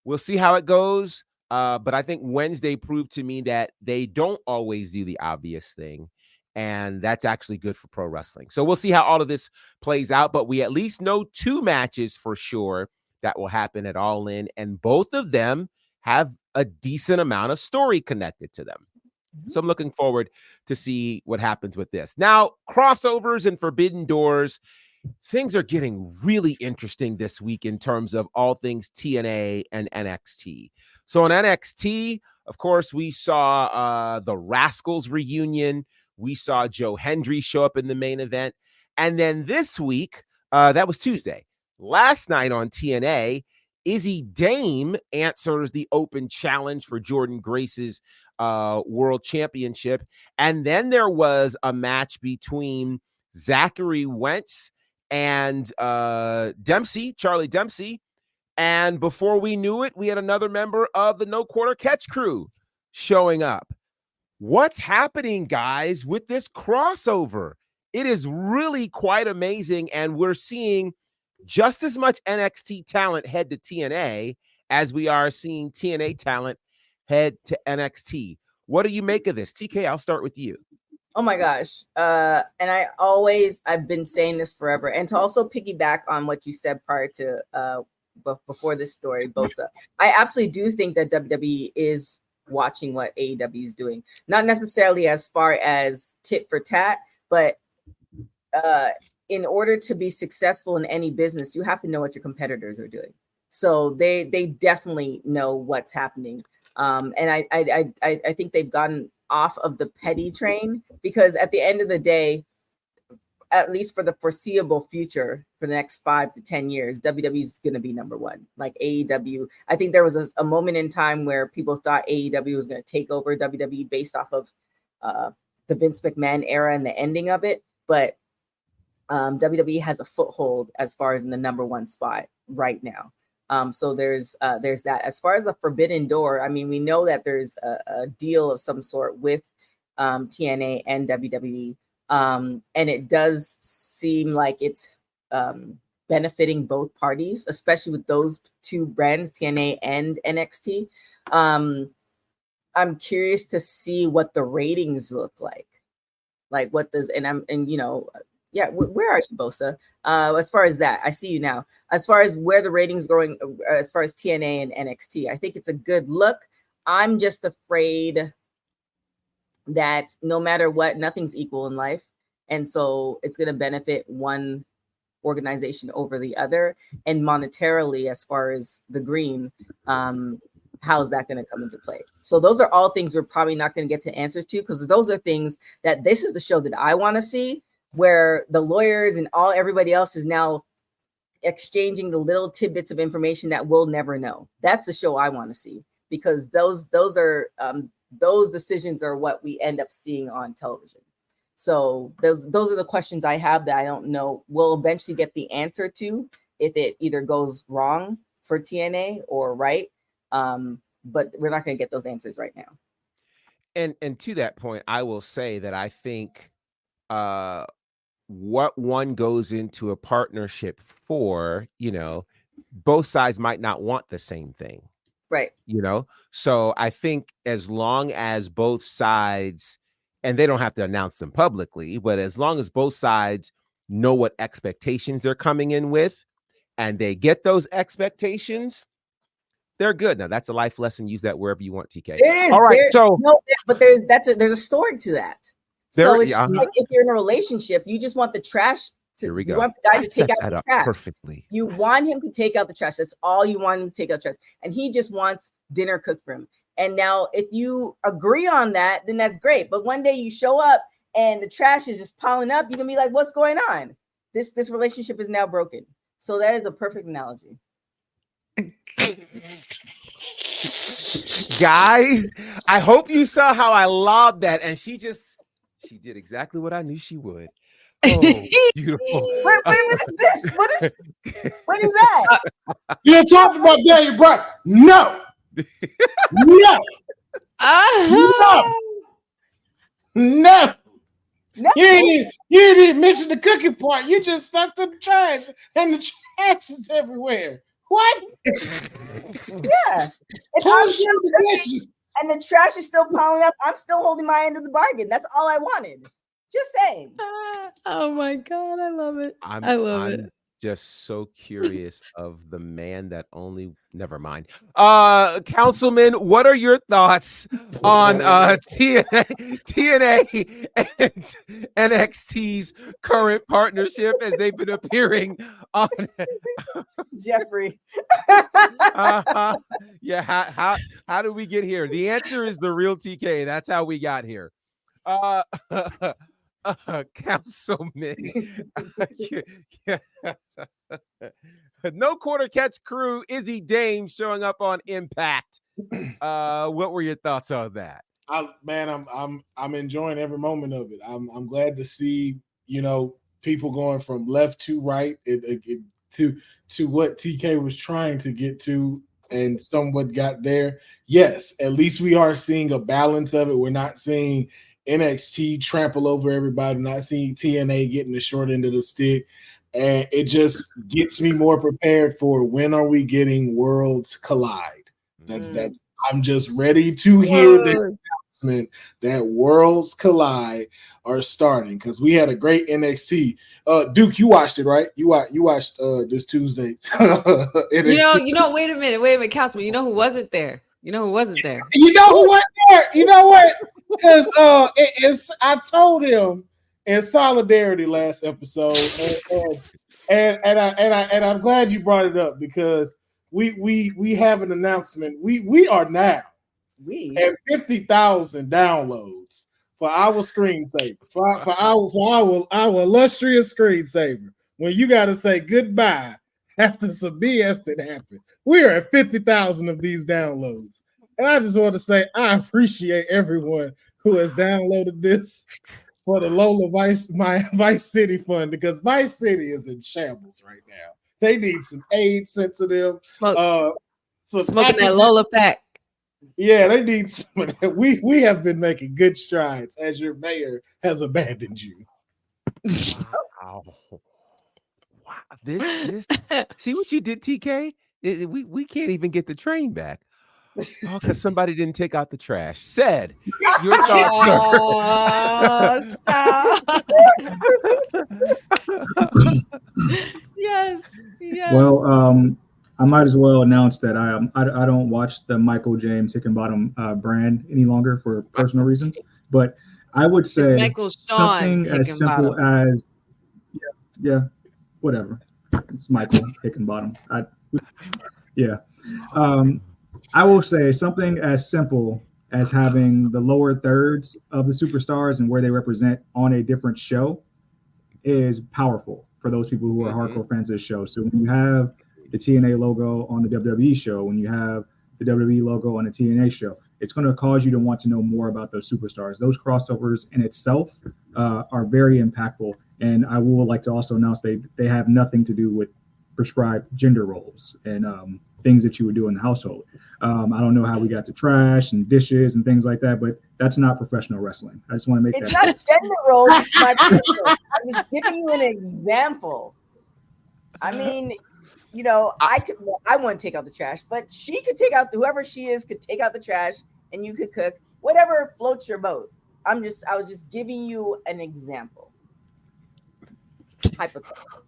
we'll see how it goes. But I think Wednesday proved to me that they don't always do the obvious thing. And that's actually good for pro wrestling. So we'll see how all of this plays out. But we at least know 2 matches for sure that will happen at All In. And both of them have a decent amount of story connected to them. So I'm looking forward to see what happens with this. Now, crossovers and Forbidden Doors. Things are getting really interesting this week in terms of all things TNA and NXT. So on NXT, of course, we saw the Rascals reunion. We saw Joe Hendry show up in the main event. And then this week, that was Tuesday. Last night on TNA, Izzy Dame answers the open challenge for Jordan Grace's world championship. And then there was a match between Zachary Wentz and Charlie Dempsey. And before we knew it, we had another member of the No Quarter Catch crew showing up. What's happening, guys, with this crossover? It is really quite amazing. And we're seeing just as much NXT talent head to TNA as we are seeing TNA talent head to NXT. What do you make of this? TK, I'll start with you. Oh my gosh. And I've been saying this forever. And to also piggyback on what you said prior to before this story, Bosa, I absolutely do think that WWE is watching what AEW is doing. Not necessarily as far as tit for tat, but in order to be successful in any business, you have to know what your competitors are doing. So they definitely know what's happening. And I think they've gotten off of the petty train, because at the end of the day, at least for the foreseeable future, for the next 5 to 10 years, WWE is going to be number one. Like AEW, I think there was a moment in time where people thought AEW was going to take over WWE based off of the Vince McMahon era and the ending of it, but WWE has a foothold as far as in the number one spot right now. So there's that. As far as the Forbidden Door, I mean, we know that there's a deal of some sort with TNA and WWE, and it does seem like it's benefiting both parties, especially with those two brands, TNA and NXT. I'm curious to see what the ratings look like. Like what does, and you know, yeah, where are you, Bosa? As far as that, I see you now. As far as where the ratings going, as far as TNA and NXT, I think it's a good look. I'm just afraid that no matter what, nothing's equal in life. And so it's going to benefit one organization over the other. And monetarily, as far as the green, how's that going to come into play? So those are all things we're probably not going to get to answer to, because those are things that this is the show that I want to see, where the lawyers and everybody else is now exchanging the little tidbits of information that we'll never know. That's the show I want to see, because those decisions are what we end up seeing on television. So those are the questions I have that I don't know. We'll eventually get the answer to if it either goes wrong for TNA or right. But we're not going to get those answers right now. And to that point, I will say that I think what one goes into a partnership for, you know, both sides might not want the same thing. Right. You know, so I think as long as both sides, and they don't have to announce them publicly, but as long as both sides know what expectations they're coming in with and they get those expectations, they're good. Now that's a life lesson. Use that wherever you want, TK. It is. All right. But there's a story to that. So it's just like if you're in a relationship, you just want the trash. Here we go. You want the guy to take out the trash. Perfectly. You want him to take out the trash. That's all you want him to take out the trash. And he just wants dinner cooked for him. And now if you agree on that, then that's great. But one day you show up and the trash is just piling up, you're gonna be like, what's going on? This relationship is now broken. So that is a perfect analogy. Guys, I hope you saw how I lobbed that, and she did exactly what I knew she would. Oh, beautiful. Wait, what is this? What is that? You talking about Daniel Bryan? No. No. No. You didn't mention the cooking part. You just stuck to the trash, and the trash is everywhere. What? Yeah. And the trash is still piling up. I'm still holding my end of the bargain. That's all I wanted. Just saying. Oh my God, I love it. I love it. Just so curious of the man that only. Never mind. Councilman, what are your thoughts on TNA and NXT's current partnership as they've been appearing on Jeffrey? Yeah. How do we get here? The answer is the real TK. That's how we got here. Councilman. No quarter catch crew, Izzy Dame showing up on Impact. What were your thoughts on that? I'm enjoying every moment of it. I'm glad to see, you know, people going from left to right to what TK was trying to get to and somewhat got there. Yes, at least we are seeing a balance of it. We're not seeing NXT trample over everybody, not seeing TNA getting the short end of the stick. And it just gets me more prepared for when are we getting Worlds Collide. That's I'm just ready to hear the announcement that Worlds Collide are starting, because we had a great NXT. Duke, you watched it, right? You watched this Tuesday. You know, wait a minute, Councilman. You know who wasn't there? You know who wasn't there? You know who wasn't there? You know what? Because I told him in solidarity last episode, and I'm glad you brought it up, because we have an announcement. We are now at 50,000 downloads for our screensaver, for our illustrious screensaver. When you got to say goodbye after some BS that happened, we are at 50,000 of these downloads, and I just want to say I appreciate everyone who has downloaded this for the Lola Vice City Fund, because Vice City is in shambles right now. They need some aid sent to them. Smoking that Lola pack. Yeah, they need some of that. We have been making good strides as your mayor has abandoned you. Wow. This see what you did, TK? We can't even get the train back. Oh, because somebody didn't take out the trash. Said your thoughts. Stop. Yes. Well, I might as well announce that I don't watch the Michael James Hickenbottom brand any longer for personal reasons. But I would say something as simple as whatever. It's Michael Hickenbottom. I will say something as simple as having the lower thirds of the superstars and where they represent on a different show is powerful for those people who are hardcore fans of this show. So when you have the TNA logo on the WWE show, when you have the WWE logo on the TNA show, it's going to cause you to want to know more about those superstars. Those crossovers in itself are very impactful. And I would like to also announce they have nothing to do with prescribed gender roles and things that you would do in the household. I don't know how we got to trash and dishes and things like that, but that's not professional wrestling. I just want to make it's that. It's not gender roles. It's my personal. I was giving you an example. I mean, I want to take out the trash, but she could take out whoever she is could take out the trash, and you could cook whatever floats your boat. I was just giving you an example. Hypothetical.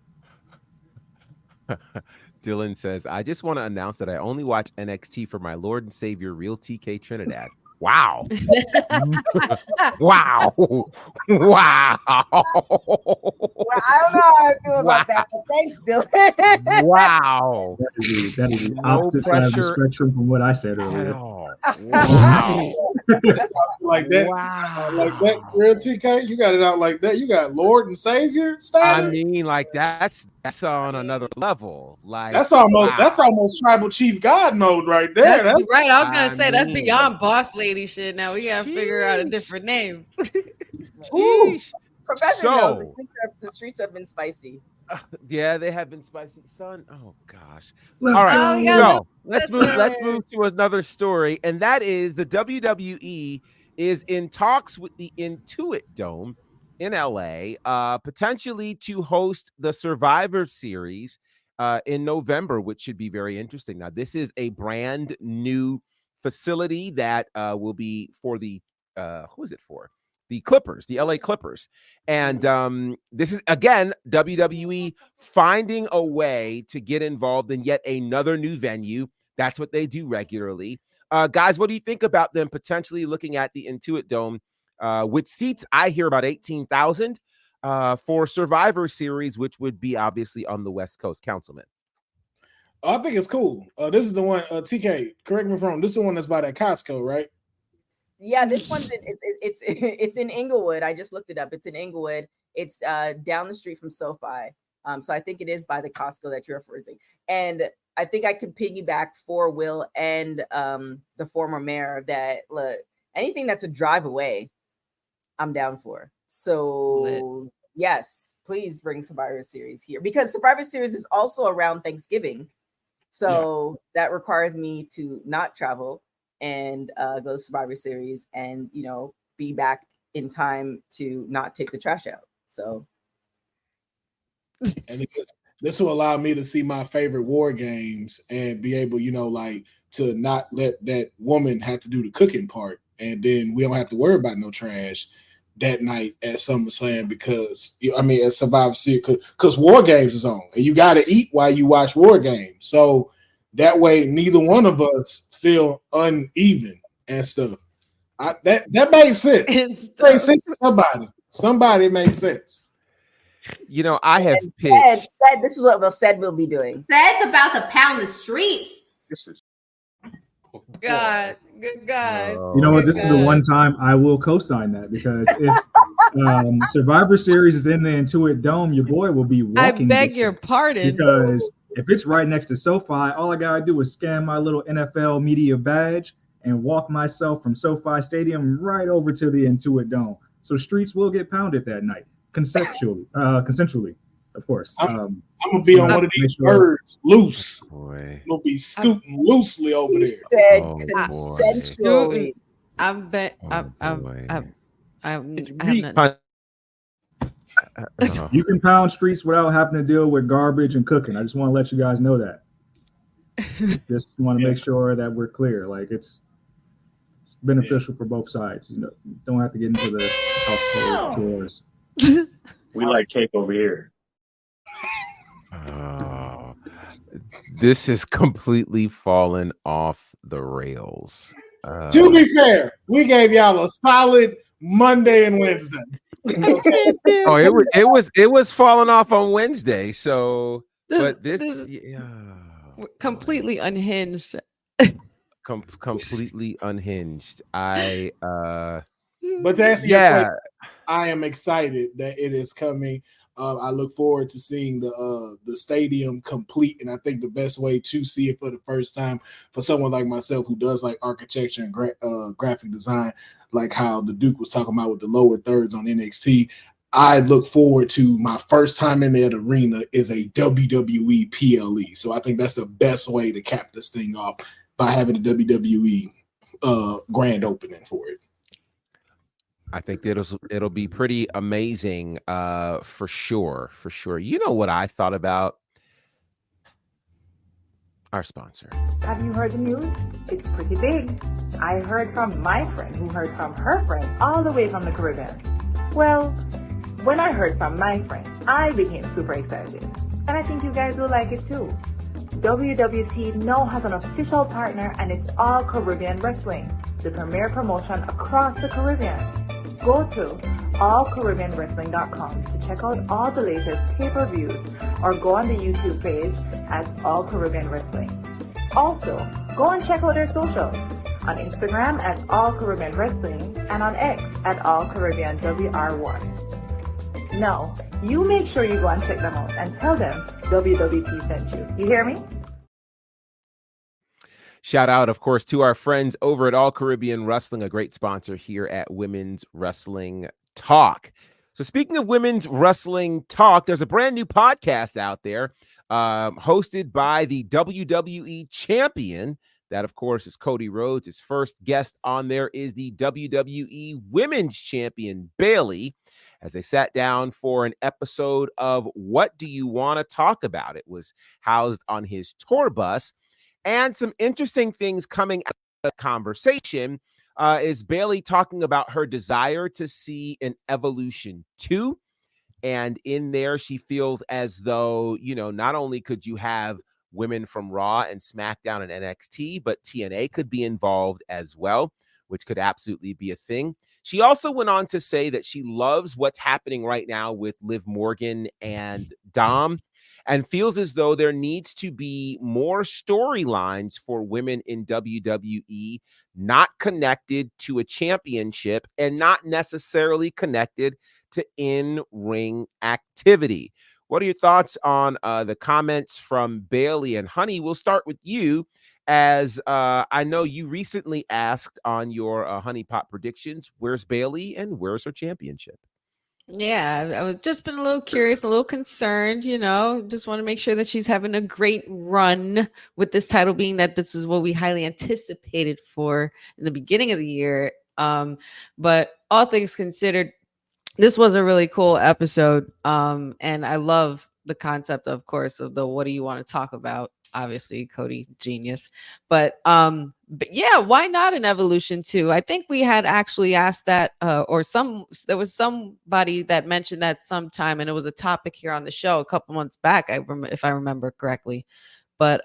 Dylan says, I just want to announce that I only watch NXT for my Lord and Savior, real TK Trinidad. Wow. Wow. Wow. Well, I don't know how I feel about that, but thanks, Dylan. Wow. That is the opposite side of the spectrum from what I said earlier. Wow. Like that. Wow. Like that, real TK. You got it out like that. You got Lord and Savior status. I mean, like that's on another level. Like that's almost tribal chief God mode right there. That's right. I was gonna say that's beyond boss lady shit. Now we gotta figure out a different name. Professor, the streets have been spicy. Yeah, they have been spicy, son. Oh gosh. All right. Yeah, let's move to another story, and that is the WWE is in talks with the Intuit Dome in LA, potentially to host the Survivor Series in November, which should be very interesting. Now, this is a brand new facility that will be for the who is it for? The Clippers, the LA Clippers. And this is, again, WWE finding a way to get involved in yet another new venue. That's what they do regularly. Guys, what do you think about them potentially looking at the Intuit Dome, which seats, I hear, about 18,000 for Survivor Series, which would be obviously on the West Coast? Councilman. I think it's cool. This is the one, TK, correct me if I'm wrong, this is the one that's by that Costco, right? Yeah, this one's it's in Inglewood. I just looked it up. It's in Inglewood. It's down the street from SoFi. So I think it is by the Costco that you're referring. And I think I could piggyback for Will and the former mayor that look, anything that's a drive away, I'm down for. So yes, please bring Survivor Series here, because Survivor Series is also around Thanksgiving. So that requires me to not travel and go to Survivor Series and, be back in time to not take the trash out. So. And this will allow me to see my favorite war games and be able, to not let that woman have to do the cooking part. And then we don't have to worry about no trash that night at SummerSlam because, at Survivor Series, because War Games is on and you got to eat while you watch War Games. So that way, neither one of us feel uneven and stuff. That makes sense. Makes sense to somebody makes sense. I have pitched. Said this is what we'll be doing. Said's about to pound the streets. This is God, good God. You know what? This is the one time I will co-sign that, because if Survivor Series is in the Intuit Dome, your boy will be walking. I beg your pardon. Because if it's right next to SoFi, all I gotta do is scan my little NFL media badge, and walk myself from SoFi Stadium right over to the Intuit Dome. So streets will get pounded that night, consensually, of course. I'm gonna be on one of these birds loose. Boy. I'm gonna be scooting loosely over there. Consensually. I'm You can pound streets without having to deal with garbage and cooking. I just want to let you guys know that. Just want to make sure that we're clear. Like it's beneficial for both sides. You know, don't have to get into the household chores. We like cake over here. This is completely fallen off the rails. To be fair, we gave y'all a solid Monday and Wednesday. Okay. it was falling off on Wednesday. So, but this completely unhinged. Completely unhinged. But to answer your question, I am excited that it is coming. I look forward to seeing the stadium complete, and I think the best way to see it for the first time for someone like myself who does like architecture and graphic design, like how the Duke was talking about with the lower thirds on NXT. I look forward to my first time in that arena is a WWE PLE. So I think that's the best way to cap this thing off by having the WWE grand opening for it. I think it'll be pretty amazing for sure. You know what I thought about? Our sponsor. Have you heard the news? It's pretty big. I heard from my friend who heard from her friend all the way from the Caribbean. Well, when I heard from my friend, I became super excited. And I think you guys will like it too. WWT now has an official partner, and it's All Caribbean Wrestling, the premier promotion across the Caribbean. Go to allcaribbeanwrestling.com to check out all the latest pay-per-views, or go on the YouTube page as All Caribbean Wrestling. Also, go and check out their socials on Instagram at All Caribbean Wrestling and on X at All Caribbean WR1. Now, you make sure you go and check them out and tell them WWT sent you. You hear me? Shout out, of course, to our friends over at All Caribbean Wrestling, a great sponsor here at Women's Wrestling Talk. So speaking of Women's Wrestling Talk, there's a brand new podcast out there hosted by the WWE champion. That, of course, is Cody Rhodes. His first guest on there is the WWE Women's Champion, Bayley, as they sat down for an episode of What Do You Want to Talk About? It was housed on his tour bus. And some interesting things coming out of the conversation is Bayley talking about her desire to see an Evolution 2. And in there, she feels as though, you know, not only could you have women from Raw and SmackDown and NXT, but TNA could be involved as well, which could absolutely be a thing. She also went on to say that she loves what's happening right now with Liv Morgan and Dom, and feels as though there needs to be more storylines for women in WWE, not connected to a championship and not necessarily connected to in-ring activity. What are your thoughts on the comments from Bayley? And Honey, we'll start with you, as I know you recently asked on your Honey Pot predictions, where's Bayley and where's her championship? Yeah, I was just been a little curious, a little concerned, you know, just want to make sure that she's having a great run with this title, being that this is what we highly anticipated for in the beginning of the year. But all things considered, this was a really cool episode. And I love the concept, of course, of the what do you want to talk about? Obviously, Cody, genius. But yeah, why not an Evolution 2? I think we had actually asked that, there was somebody that mentioned that sometime, and it was a topic here on the show a couple months back, if I remember correctly. But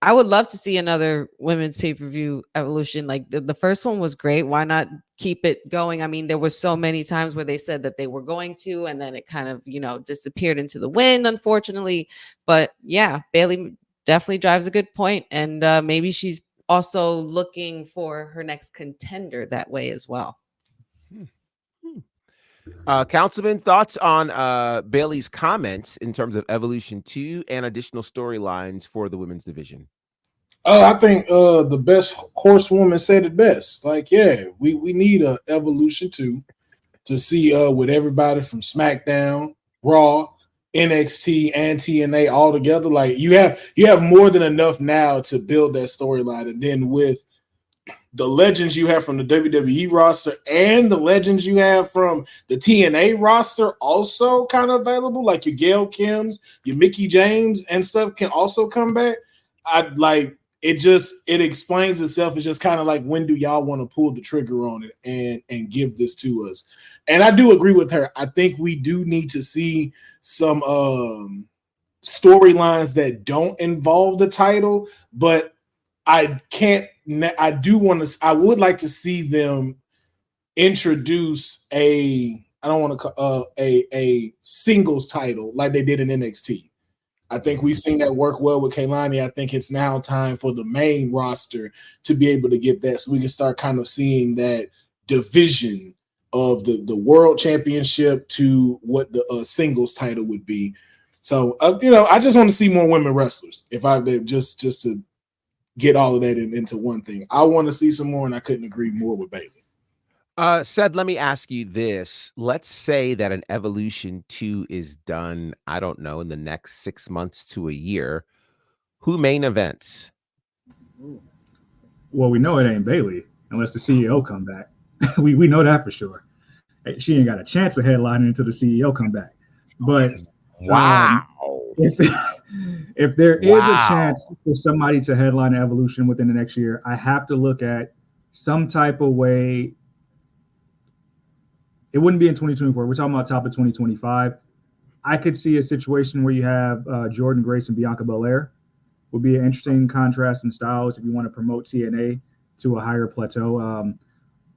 I would love to see another women's pay-per-view Evolution. Like the first one was great. Why not keep it going? I mean, there were so many times where they said that they were going to, and then it kind of, you know, disappeared into the wind, unfortunately. But yeah, Bayley definitely drives a good point, and maybe she's also looking for her next contender that way as well. Councilman, thoughts on Bayley's comments in terms of Evolution 2 and additional storylines for the women's division? I think the best horsewoman said it best. Like, yeah, we need a evolution too, to see with everybody from SmackDown, Raw, NXT, and TNA all together. Like, you have more than enough now to build that storyline, and then with the legends you have from the WWE roster and the legends you have from the TNA roster also kind of available, like your Gail Kims, your Mickey James and stuff can also come back. I'd like it explains itself. It's just kind of like, when do y'all want to pull the trigger on it and give this to us? And I do agree with her. I think we do need to see some storylines that don't involve the title, but I would like to see them introduce a singles title like they did in NXT. I think we've seen that work well with Kaylani. I think it's now time for the main roster to be able to get that, so we can start kind of seeing that division of the world championship to what the singles title would be. So, I just want to see more women wrestlers. If I just to get all of that into one thing, I want to see some more, and I couldn't agree more with Bayley. Sed, let me ask you this. Let's say that an Evolution 2 is done, I don't know, in the next 6 months to a year. Who main events? Well, we know it ain't Bayley unless the CEO come back. we know that for sure. She ain't got a chance of headlining until the CEO come back. But wow. If there is a chance for somebody to headline Evolution within the next year, I have to look at some type of way. It wouldn't be in 2024. We're talking about top of 2025. I could see a situation where you have Jordan Grace and Bianca Belair. Would be an interesting contrast in styles if you want to promote TNA to a higher plateau.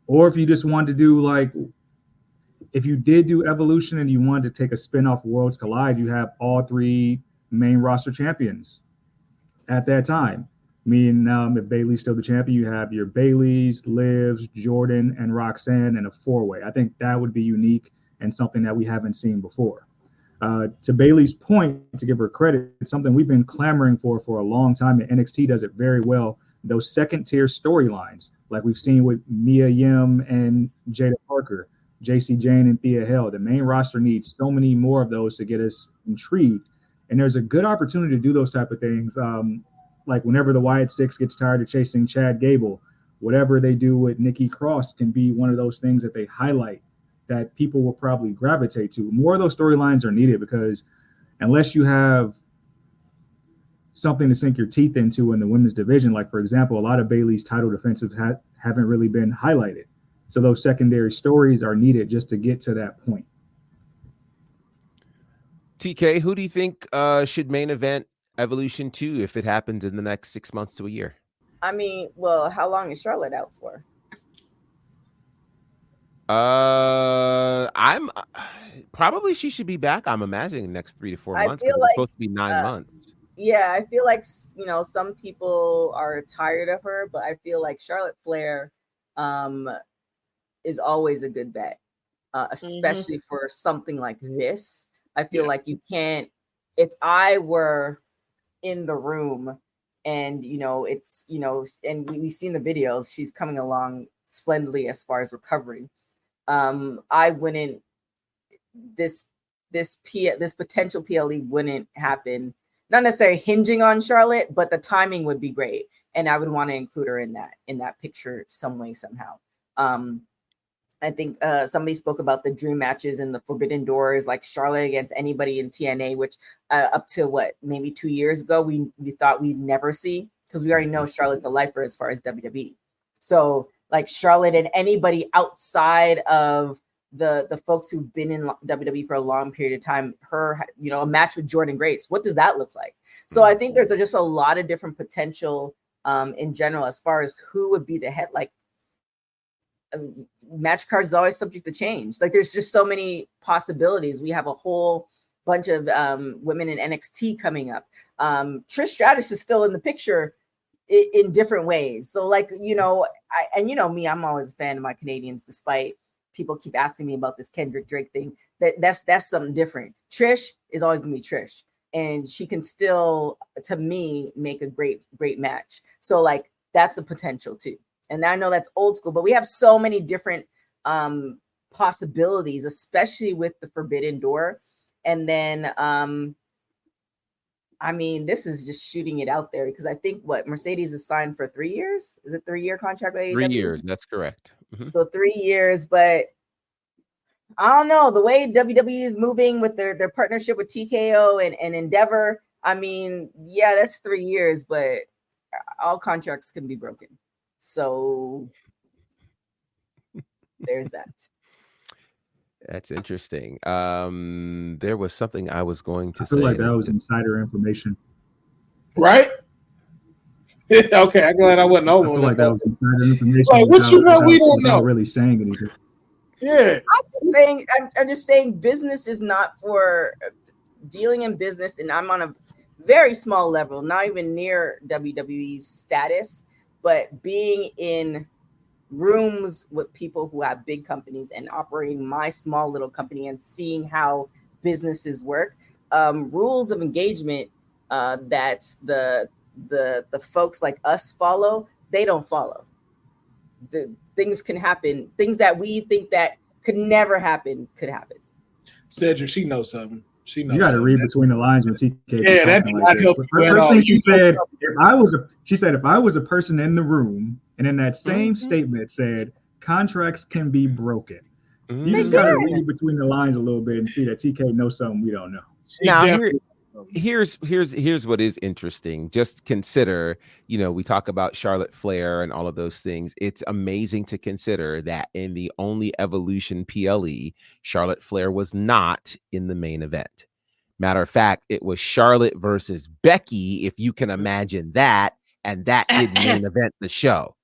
Or if you just wanted to do if you did do Evolution and you wanted to take a spin off Worlds Collide, you have all three main roster champions at that time. Meaning if Bayley's still the champion, you have your Baileys, Livs, Jordan, and Roxanne in a four-way. I think that would be unique and something that we haven't seen before. To Bayley's point, to give her credit, it's something we've been clamoring for a long time, and NXT does it very well. Those second-tier storylines, like we've seen with Mia Yim and Jada Parker, JC Jane and Thea Hale. The main roster needs so many more of those to get us intrigued. And there's a good opportunity to do those type of things. Like whenever the Wyatt Six gets tired of chasing Chad Gable, whatever they do with Nikki Cross can be one of those things that they highlight that people will probably gravitate to. More of those storylines are needed because unless you have something to sink your teeth into in the women's division, like for example, a lot of Bayley's title defenses haven't really been highlighted. So those secondary stories are needed just to get to that point. TK, who do you think should main event Evolution 2 if it happens in the next 6 months to a year? I mean, well, how long is Charlotte out for? I'm probably she should be back. I'm imagining the next 3 to 4 months because it's supposed to be 9 months. Yeah, I feel like some people are tired of her, but I feel like Charlotte Flair is always a good bet, especially for something like this. I feel like you can't. If I were in the room and it's and we've seen the videos, she's coming along splendidly as far as recovery. I wouldn't. This potential PLE wouldn't happen. Not necessarily hinging on Charlotte, but the timing would be great, and I would want to include her in that picture some way somehow. I think somebody spoke about the dream matches and the Forbidden Doors, like Charlotte against anybody in TNA, which up to maybe 2 years ago, we thought we'd never see, because we already know Charlotte's a lifer as far as WWE. So like Charlotte and anybody outside of the folks who've been in WWE for a long period of time, a match with Jordan Grace, what does that look like? So I think there's just a lot of different potential in general as far as who would be the head. Like, match cards is always subject to change. Like there's just so many possibilities. We have a whole bunch of women in NXT coming up. Trish Stratus is still in the picture in different ways. So like, me, I'm always a fan of my Canadians, despite people keep asking me about this Kendrick Drake thing. That's something different. Trish is always gonna be Trish. and she can still, to me, make a great match. So like that's a potential too. And I know that's old school, but we have so many different possibilities, especially with the Forbidden Door. And then I mean, this is just shooting it out there, because I think what Mercedes is signed for 3 years. Is it 3-year contract with AEW? 3 years. That's correct. Mm-hmm. So 3 years, but I don't know, the way WWE is moving with their partnership with TKO and Endeavor. I mean, yeah, that's 3 years, but all contracts can be broken. So there's that. That's interesting. There was something I was going to I feel say. like that was insider information. Right? Okay, I'm glad I wasn't over. I feel like that was insider information. Like, what you know, we don't know. Really saying anything. Yeah. I'm just saying business is not for dealing in business, and I'm on a very small level, not even near WWE's status, but being in rooms with people who have big companies and operating my small little company and seeing how businesses work, rules of engagement that the folks like us follow, they don't follow. The things can happen. Things that we think that could never happen could happen. Cedric, she knows something. She knows. You got to read between the lines when TK. Yeah, that did not help. First thing she said, if I was a person in the room, and in that same statement said contracts can be broken. Mm-hmm. You just got to read between the lines a little bit and see that TK knows something we don't know. Now, here's what is interesting. Just consider, we talk about Charlotte Flair and all of those things. It's amazing to consider that in the only Evolution PLE, Charlotte Flair was not in the main event. Matter of fact, it was Charlotte versus Becky, if you can imagine that, and that did main event the show.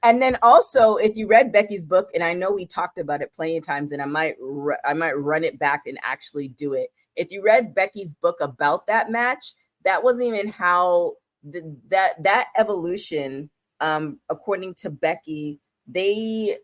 And then also, if you read Becky's book, and I know we talked about it plenty of times, and I might run it back and actually do it. If you read Becky's book about that match, that wasn't even how that Evolution, according to Becky, they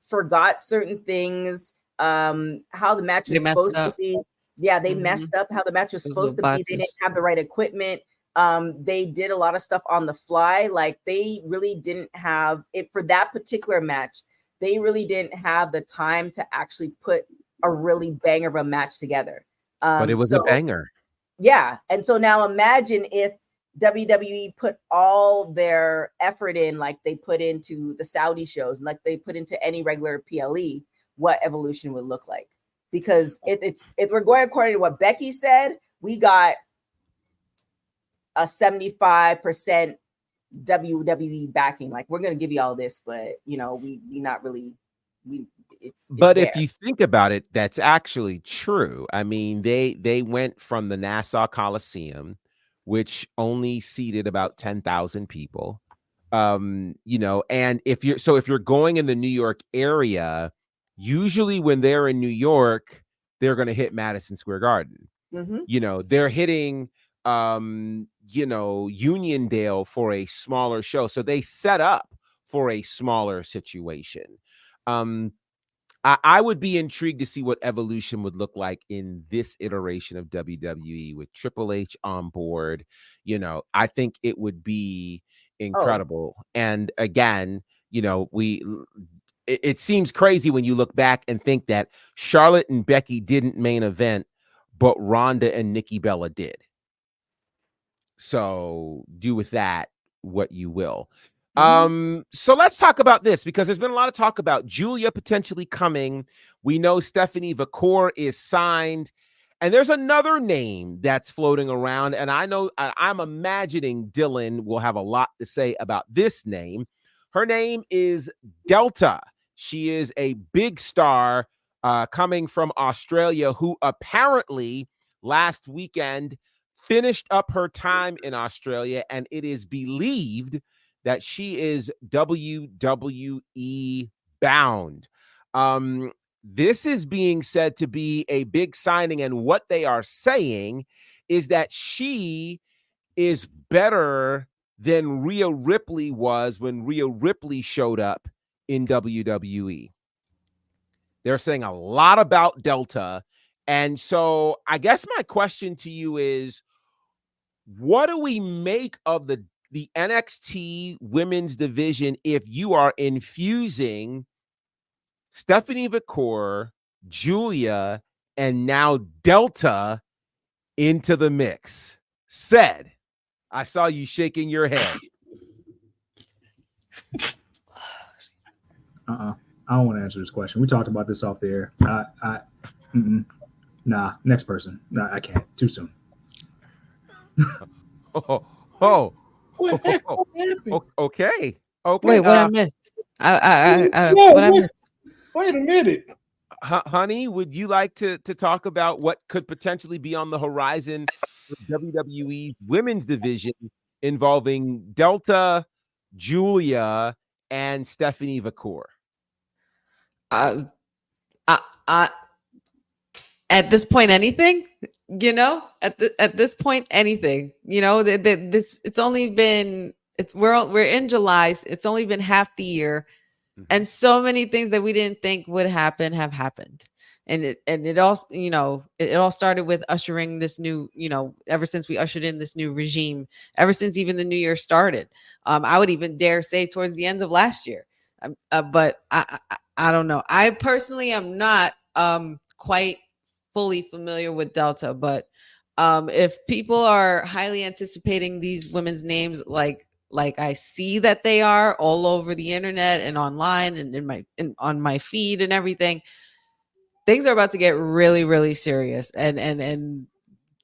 forgot certain things, how the match was supposed to be. Yeah, they messed up how the match was supposed to be. They didn't have the right equipment. They did a lot of stuff on the fly. Like, they really didn't have it for that particular match. They really didn't have the time to actually put a really banger of a match together. But it was a banger. Yeah. And so now imagine if WWE put all their effort in, like they put into the Saudi shows, like they put into any regular PLE, what Evolution would look like. Because if we're going according to what Becky said, we got a 75% WWE backing. Like, we're going to give you all this, but we not really. But if you think about it, that's actually true. I mean, they went from the Nassau Coliseum, which only seated about 10,000 people. And if you're going in the New York area, usually when they're in New York, they're going to hit Madison Square Garden. Mm-hmm. They're hitting Uniondale for a smaller show. So they set up for a smaller situation. I would be intrigued to see what Evolution would look like in this iteration of WWE with Triple H on board. I think it would be incredible. Oh. And again, it seems crazy when you look back and think that Charlotte and Becky didn't main event, but Ronda and Nikki Bella did. So do with that what you will. So let's talk about this, because there's been a lot of talk about Julia potentially coming. We know Stephanie Vaquer is signed, and there's another name that's floating around. And I know I'm imagining Dylan will have a lot to say about this name. Her name is Delta. She is a big star coming from Australia, who apparently last weekend finished up her time in Australia, and it is believed that she is WWE bound. This is being said to be a big signing, and what they are saying is that she is better than Rhea Ripley was when Rhea Ripley showed up in WWE. They're saying a lot about Delta. And so I guess my question to you is, What do we make of the NXT women's division if you are infusing Stephanie Vaquer, Julia, and now Delta into the mix? Said, I saw you shaking your head. I don't want to answer this question. We talked about this off the air. Nah, next person. Nah, I can't. Too soon. Okay. Wait, what I missed? What I missed? Wait a minute. Honey, would you like to talk about what could potentially be on the horizon for WWE's women's division involving Delta, Julia, and Stephanie Vaquer? At this point, anything, at this point, anything, it's only been, we're in July. It's only been half the year. Mm-hmm. And so many things that we didn't think would happen have happened. And it all, it all started with ushering this new, ever since we ushered in this new regime, ever since even the new year started. I would even dare say towards the end of last year. But I don't know. I personally am not quite fully familiar with Delta, but if people are highly anticipating these women's names, like I see that they are all over the internet and online and on my feed and everything, things are about to get really, really serious. And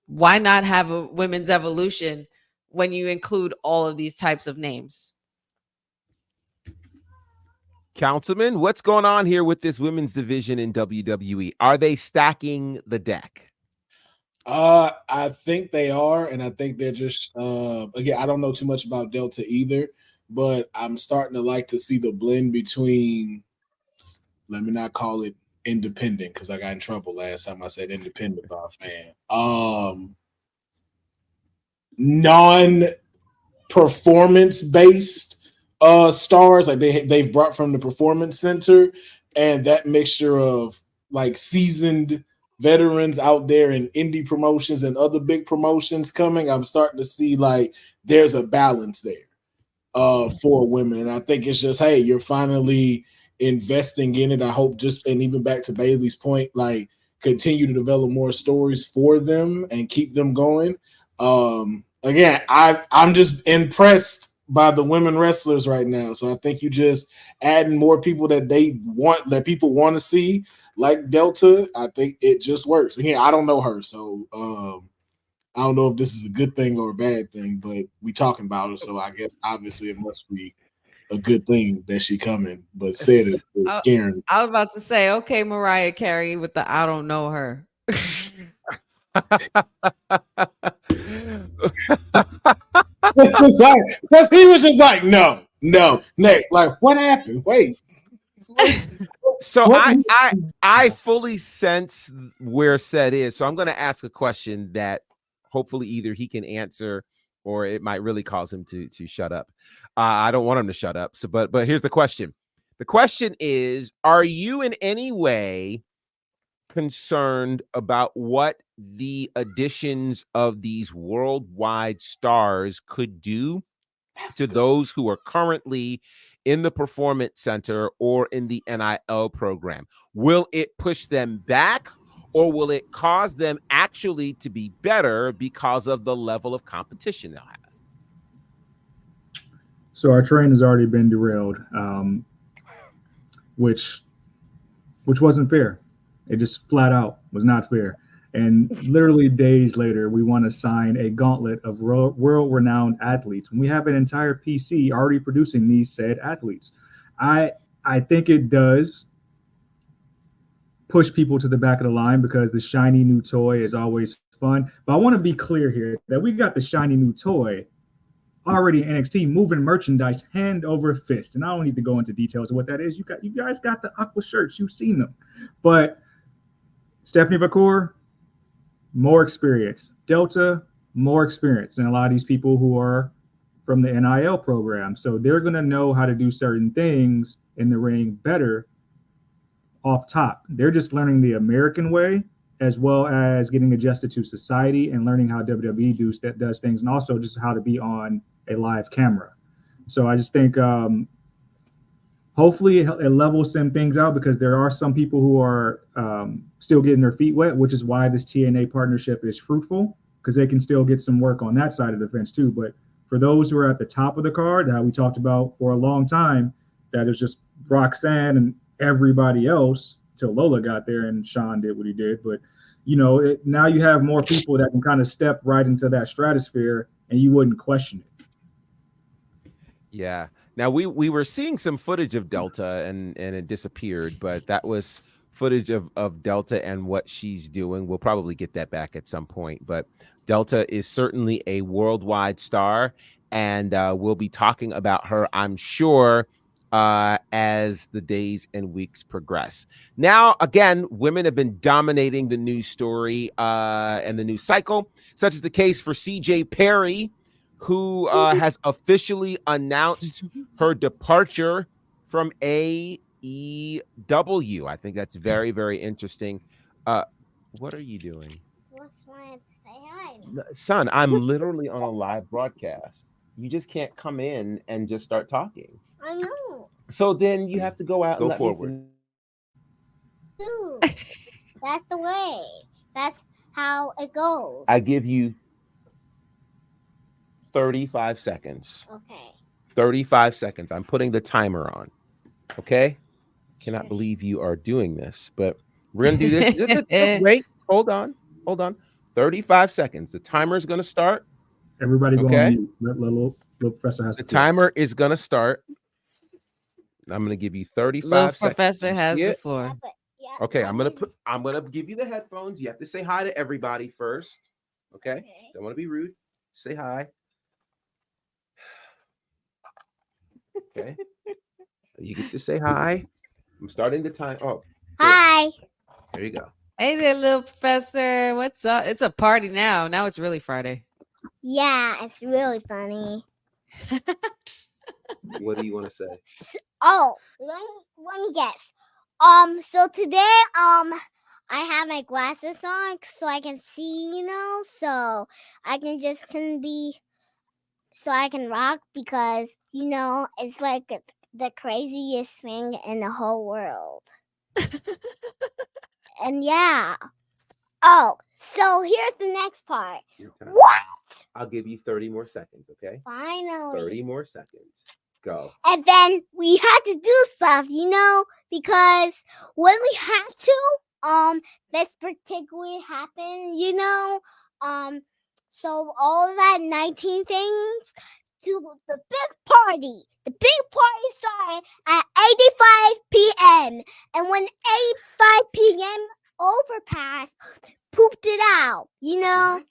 why not have a women's evolution when you include all of these types of names? Councilman, what's going on here with this women's division in WWE? Are they stacking the deck? I think they are, and I think they're just again, I don't know too much about Delta either, but I'm starting to like to see the blend between, let me not call it independent because I got in trouble last time I said independent by a fan. Non-performance based stars like they've brought from the Performance Center, and that mixture of like seasoned veterans out there in indie promotions and other big promotions coming. I'm starting to see like there's a balance there for women, and I think it's just, hey, you're finally investing in it. I hope and even back to Bailey's point, like continue to develop more stories for them and keep them going. Again, I'm just impressed by the women wrestlers right now. So I think you just adding more people that people want to see, like Delta. I think it just works. Again, I don't know her, so I don't know if this is a good thing or a bad thing, but we talking about her, so I guess obviously it must be a good thing that she coming. But said it's scaring. I was about to say, okay, Mariah Carey with the I don't know her. Because he was just like, no, Nate, like, what happened? Wait. So I fully sense where Seth is. So I'm going to ask a question that hopefully either he can answer or it might really cause him to shut up. I don't want him to shut up. So, but here's the question. The question is, are you in any way concerned about what the additions of these worldwide stars could do to those who are currently in the Performance Center or in the NIL program? Will it push them back, or will it cause them actually to be better because of the level of competition they'll have? So our train has already been derailed, which wasn't fair. It just flat out was not fair. And literally days later, we want to sign a gauntlet of world-renowned athletes when we have an entire PC already producing these said athletes. I think it does push people to the back of the line because the shiny new toy is always fun. But I want to be clear here that we got the shiny new toy already in NXT, moving merchandise hand over fist. And I don't need to go into details of what that is. You guys got the aqua shirts. You've seen them. But Stephanie Vaquer, more experience. Delta, more experience than a lot of these people who are from the NIL program. So they're going to know how to do certain things in the ring better off top. They're just learning the American way as well as getting adjusted to society and learning how WWE does things, and also just how to be on a live camera. So I just think hopefully it levels some things out, because there are some people who are still getting their feet wet, which is why this TNA partnership is fruitful, because they can still get some work on that side of the fence too. But for those who are at the top of the card, that we talked about for a long time, that is just Roxanne and everybody else till Lola got there and Sean did what he did. But now you have more people that can kind of step right into that stratosphere, and you wouldn't question it. Yeah. Now we were seeing some footage of Delta and it disappeared, but that was footage of Delta and what she's doing. We'll probably get that back at some point, but Delta is certainly a worldwide star, and we'll be talking about her, I'm sure, as the days and weeks progress. Now, again, women have been dominating the news story and the news cycle, such as the case for CJ Perry, who has officially announced her departure from AEW. I think that's very, very interesting. What are you doing? Just wanted to say hi. Son, I'm literally on a live broadcast. You just can't come in and just start talking. I know. So then you have to go out and let forward. Dude, that's the way. That's how it goes. I give you 35 seconds. Okay. 35 seconds. I'm putting the timer on. Okay? Cannot believe you are doing this, but we're going to do this. Wait, hold on. 35 seconds. The timer is going to start. Everybody go on mute. Little Professor has the timer is going to start. I'm going to give you 35 Little seconds. Professor has the floor. Okay, I'm going to give you the headphones. You have to say hi to everybody first. Okay? Don't want to be rude. Say hi. Okay. You get to say hi. I'm starting the time. Oh. Hi. There you go. Hey there, little Professor. What's up? It's a party now. Now it's really Friday. Yeah, it's really funny. What do you want to say? Let me guess. So today, I have my glasses on so I can see, so I can rock, because, it's like the craziest thing in the whole world. And yeah. Oh, so here's the next part. What? I'll give you 30 more seconds, okay? Finally. 30 more seconds. Go. And then we had to do stuff, because when we had to, this particularly happened, so all of that 19 things to the big party. The big party started at 85 p.m. And when 85 p.m. overpassed, pooped it out, What?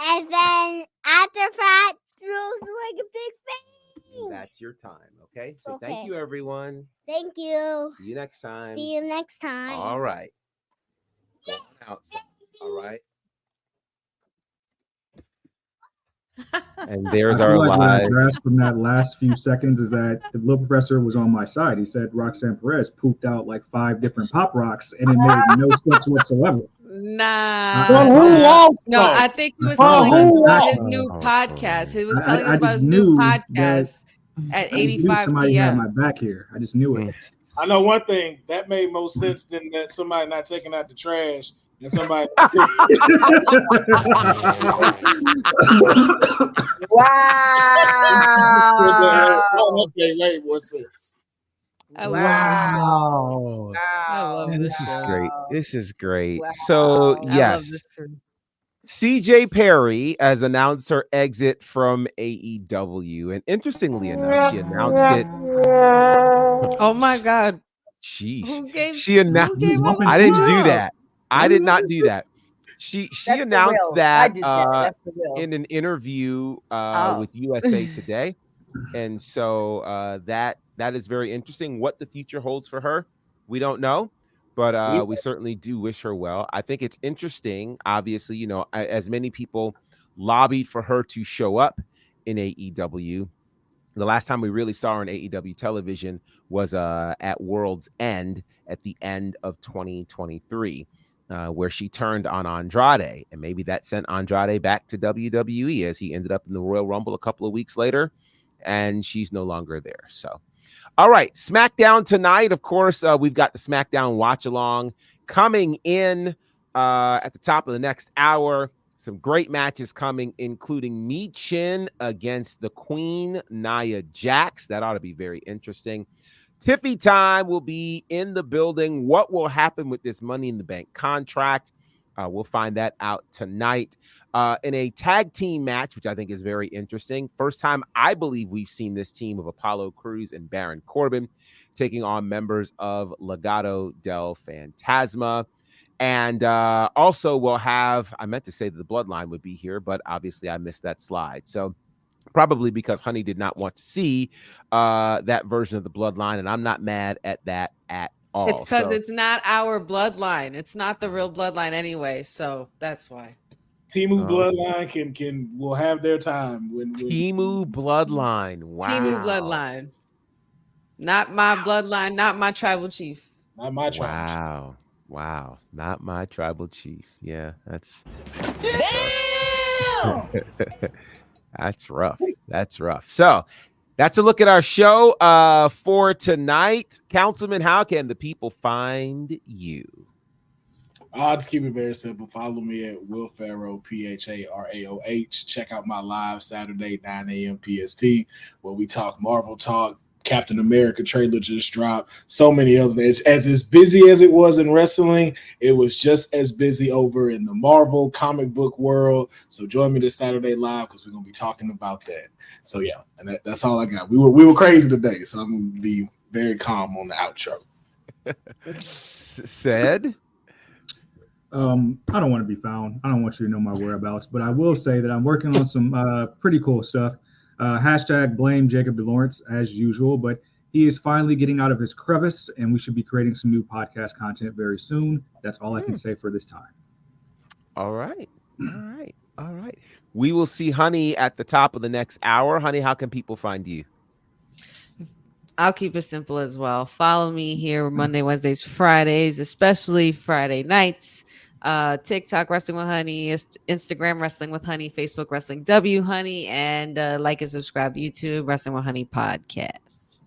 And then after that, there was like a big thing. That's your time, okay? So Thank you, everyone. Thank you. See you next time. See you next time. All right. Go out. All right. And there's our live. From that last few seconds is that the little professor was on my side. He said Roxanne Perez pooped out like 5 different pop rocks, and it made no sense whatsoever. Nah. No, I think he was telling us about his new podcast. He was telling us about his new podcast at 85 somebody had p.m. my back here. I just knew it. I know one thing that made more sense than that somebody not taking out the trash and somebody. Wow. Okay, wait, more sense. Wow. I love This is great. This is great. Wow. So, I love yes. this too. CJ Perry has announced her exit from AEW. And interestingly enough, she announced it. Oh my God. Sheesh. She announced I didn't do that. I did not do that. She announced that in an interview with USA Today. And so that is very interesting. What the future holds for her, we don't know. But we certainly do wish her well. I think it's interesting. Obviously, as many people lobbied for her to show up in AEW. The last time we really saw her on AEW television was at World's End at the end of 2023. where she turned on Andrade, and maybe that sent Andrade back to WWE as he ended up in the Royal Rumble a couple of weeks later, and she's no longer there. So, all right, SmackDown tonight. Of course, we've got the SmackDown watch along coming in at the top of the next hour. Some great matches coming, including Mi Chin against the Queen, Nia Jax. That ought to be very interesting. Tiffy time will be in the building. What will happen with this Money in the Bank contract? We'll find that out tonight. In a tag team match, which I think is very interesting. First time I believe we've seen this team of Apollo Crews and Baron Corbin taking on members of Legado del Fantasma. And also we'll have, I meant to say that the Bloodline would be here, but obviously I missed that slide. So probably because Honey did not want to see that version of the Bloodline, and I'm not mad at that at all. It's because it's not our bloodline. It's not the real bloodline anyway, so that's why. Timu Bloodline will have their time. When Timu Bloodline, wow. Timu Bloodline. Not my bloodline, not my tribal chief. Not my tribal chief. Wow, not my tribal chief. Yeah, that's Damn! That's rough. That's rough. So that's a look at our show for tonight. Councilman, how can the people find you? I'll just keep it very simple. Follow me at Will Pharaoh, PHARAOH. Check out my live Saturday, 9 a.m. PST, where we talk Marvel talk. Captain America trailer just dropped. So many other things. As busy as it was in wrestling, it was just as busy over in the Marvel comic book world. So join me this Saturday live because we're gonna be talking about that. So yeah, and that's all I got. We were crazy today, so I'm gonna be very calm on the outro. Said. I don't want to be found. I don't want you to know my whereabouts, but I will say that I'm working on some pretty cool stuff. Hashtag blame Jacob DeLawrence as usual, but he is finally getting out of his crevice, and we should be creating some new podcast content very soon. That's all I can say for this time. All right. We will see Honey at the top of the next hour. Honey, how can people find you? I'll keep it simple as well. Follow me here Monday, Wednesdays, Fridays, especially Friday nights. TikTok Wrestling with Honey, Instagram Wrestling with Honey, Facebook Wrestling W Honey, and like and subscribe to YouTube Wrestling with Honey podcast.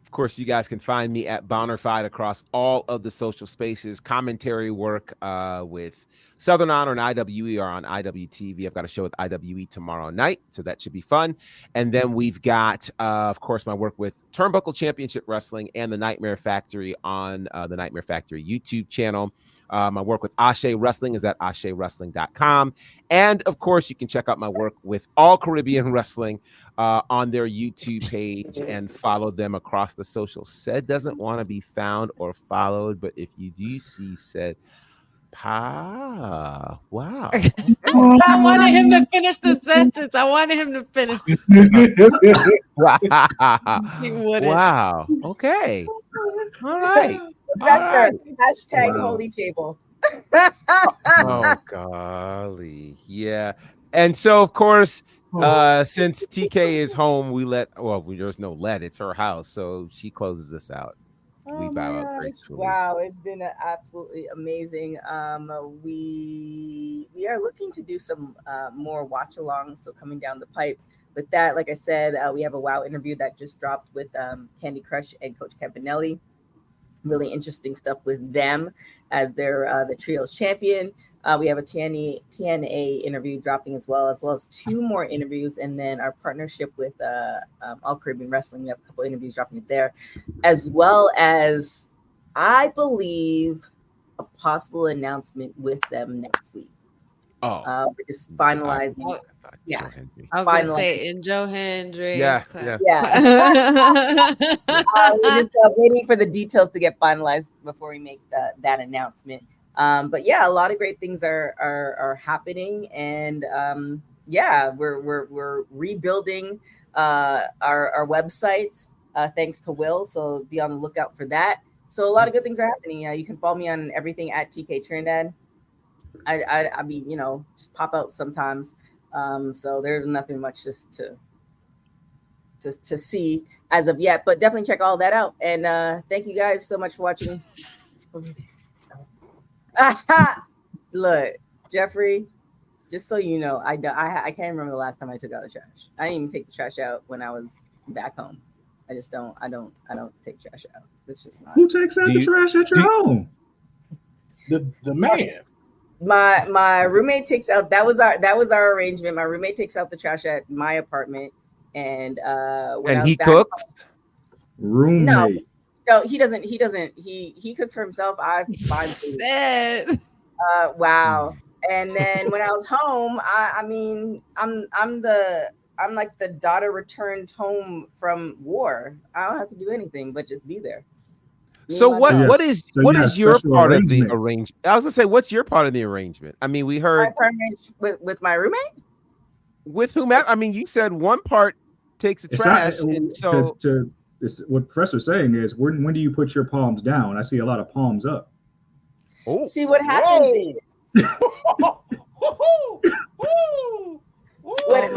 Of course, you guys can find me at Bonnerfied across all of the social spaces. Commentary work with Southern Honor and IWE are on IWTV. I've got a show with IWE tomorrow night, so that should be fun. And then we've got, of course, my work with Turnbuckle Championship Wrestling and the Nightmare Factory on the Nightmare Factory YouTube channel. My work with Ashe Wrestling is at AsheWrestling.com. And, of course, you can check out my work with All Caribbean Wrestling on their YouTube page and follow them across the socials. Said doesn't want to be found or followed, but if you do see Said, wow. I wanted him to finish the sentence. He wouldn't. Wow. Okay. All right. That's hashtag holy table. Oh, golly. Yeah. And so, of course, since TK is home, there's no it's her house. So she closes us out. We bow out gracefully. Wow, it's been absolutely amazing. We are looking to do some more watch alongs, so coming down the pipe. With that, like I said, we have a WoW interview that just dropped with Candy Crush and Coach Campanelli. Really interesting stuff with them as they're the trios champion. We have a TNA interview dropping as well as two more interviews, and then our partnership with All Caribbean Wrestling. We have a couple interviews dropping there, as well as I believe a possible announcement with them next week. We're just finalizing. Yeah, I was going to say in Joe Hendry. Yeah. We're just waiting for the details to get finalized before we make that announcement. But yeah, a lot of great things are happening, and we're rebuilding our website thanks to Will. So be on the lookout for that. So a lot of good things are happening. You can follow me on everything at TK Trinidad. I mean, just pop out sometimes. So there's nothing much just to see as of yet, but definitely check all that out. And thank you guys so much for watching. Look, Jeffrey, just so you know, I can't remember the last time I took out the trash. I didn't even take the trash out when I was back home. I just don't. I don't take trash out. It's just not. Who takes out the trash at your home? The man. My roommate takes out. That was our arrangement. My roommate takes out the trash at my apartment, and he cooks. Roommate. No, he doesn't. He cooks for himself. I find food. Wow. And then when I was home, I'm like the daughter returned home from war. I don't have to do anything but just be there. So what is your part of the arrangement? I was gonna say, what's your part of the arrangement? I mean, we heard with my roommate. With whomever. I mean, you said one part takes the trash, and so what Professor's saying is, when do you put your palms down? I see a lot of palms up. Oh, see what happens is. What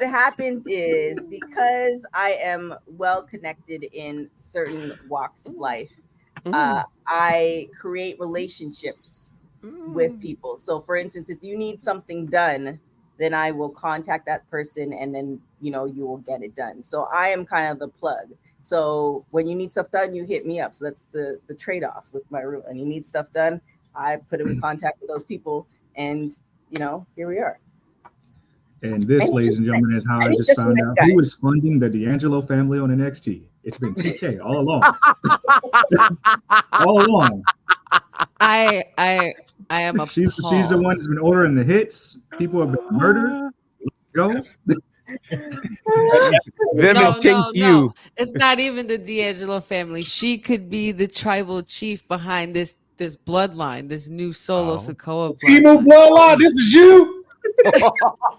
happens is, because I am well connected in certain walks of life, I create relationships with people. So for instance, if you need something done, then I will contact that person, and then you will get it done. So I am kind of the plug. So when you need stuff done, you hit me up. So that's the trade-off with my room. And you need stuff done, I put him in contact with those people, and here we are. And this, ladies and gentlemen, is how I just found out who is funding the D'Angelo family on NXT. It's been TK all along. All along. I am a. She's the one that's been ordering the hits. People have been murdered. Go. No. It's not even the D'Angelo family. She could be the tribal chief behind this bloodline, this new solo Sokoa Timu bloodline. This is you.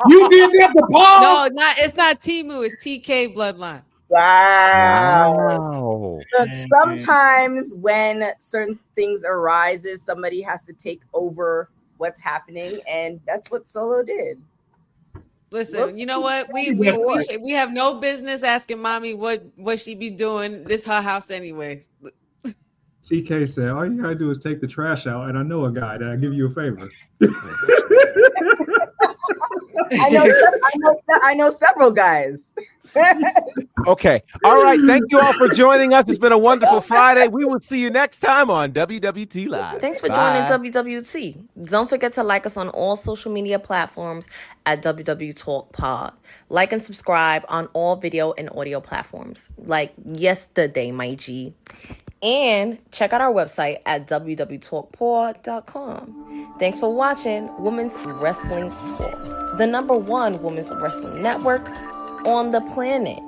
You did that to Paul. No, it's not Timu. It's TK bloodline. Wow. But sometimes when certain things arises, somebody has to take over what's happening, and that's what Solo did. Listen, you know what? We have no business asking mommy what she be doing. This her house anyway. TK said, all you gotta do is take the trash out, and I know a guy that'll give you a favor. I know several guys. Okay. All right. Thank you all for joining us. It's been a wonderful Friday. We will see you next time on WWT Live. Thanks for joining WWT. Don't forget to like us on all social media platforms at wwtalkpod. Like and subscribe on all video and audio platforms like yesterday, my G. And check out our website at wwtalkpod.com. Thanks for watching Women's Wrestling Talk, the #1 women's wrestling network on the planet.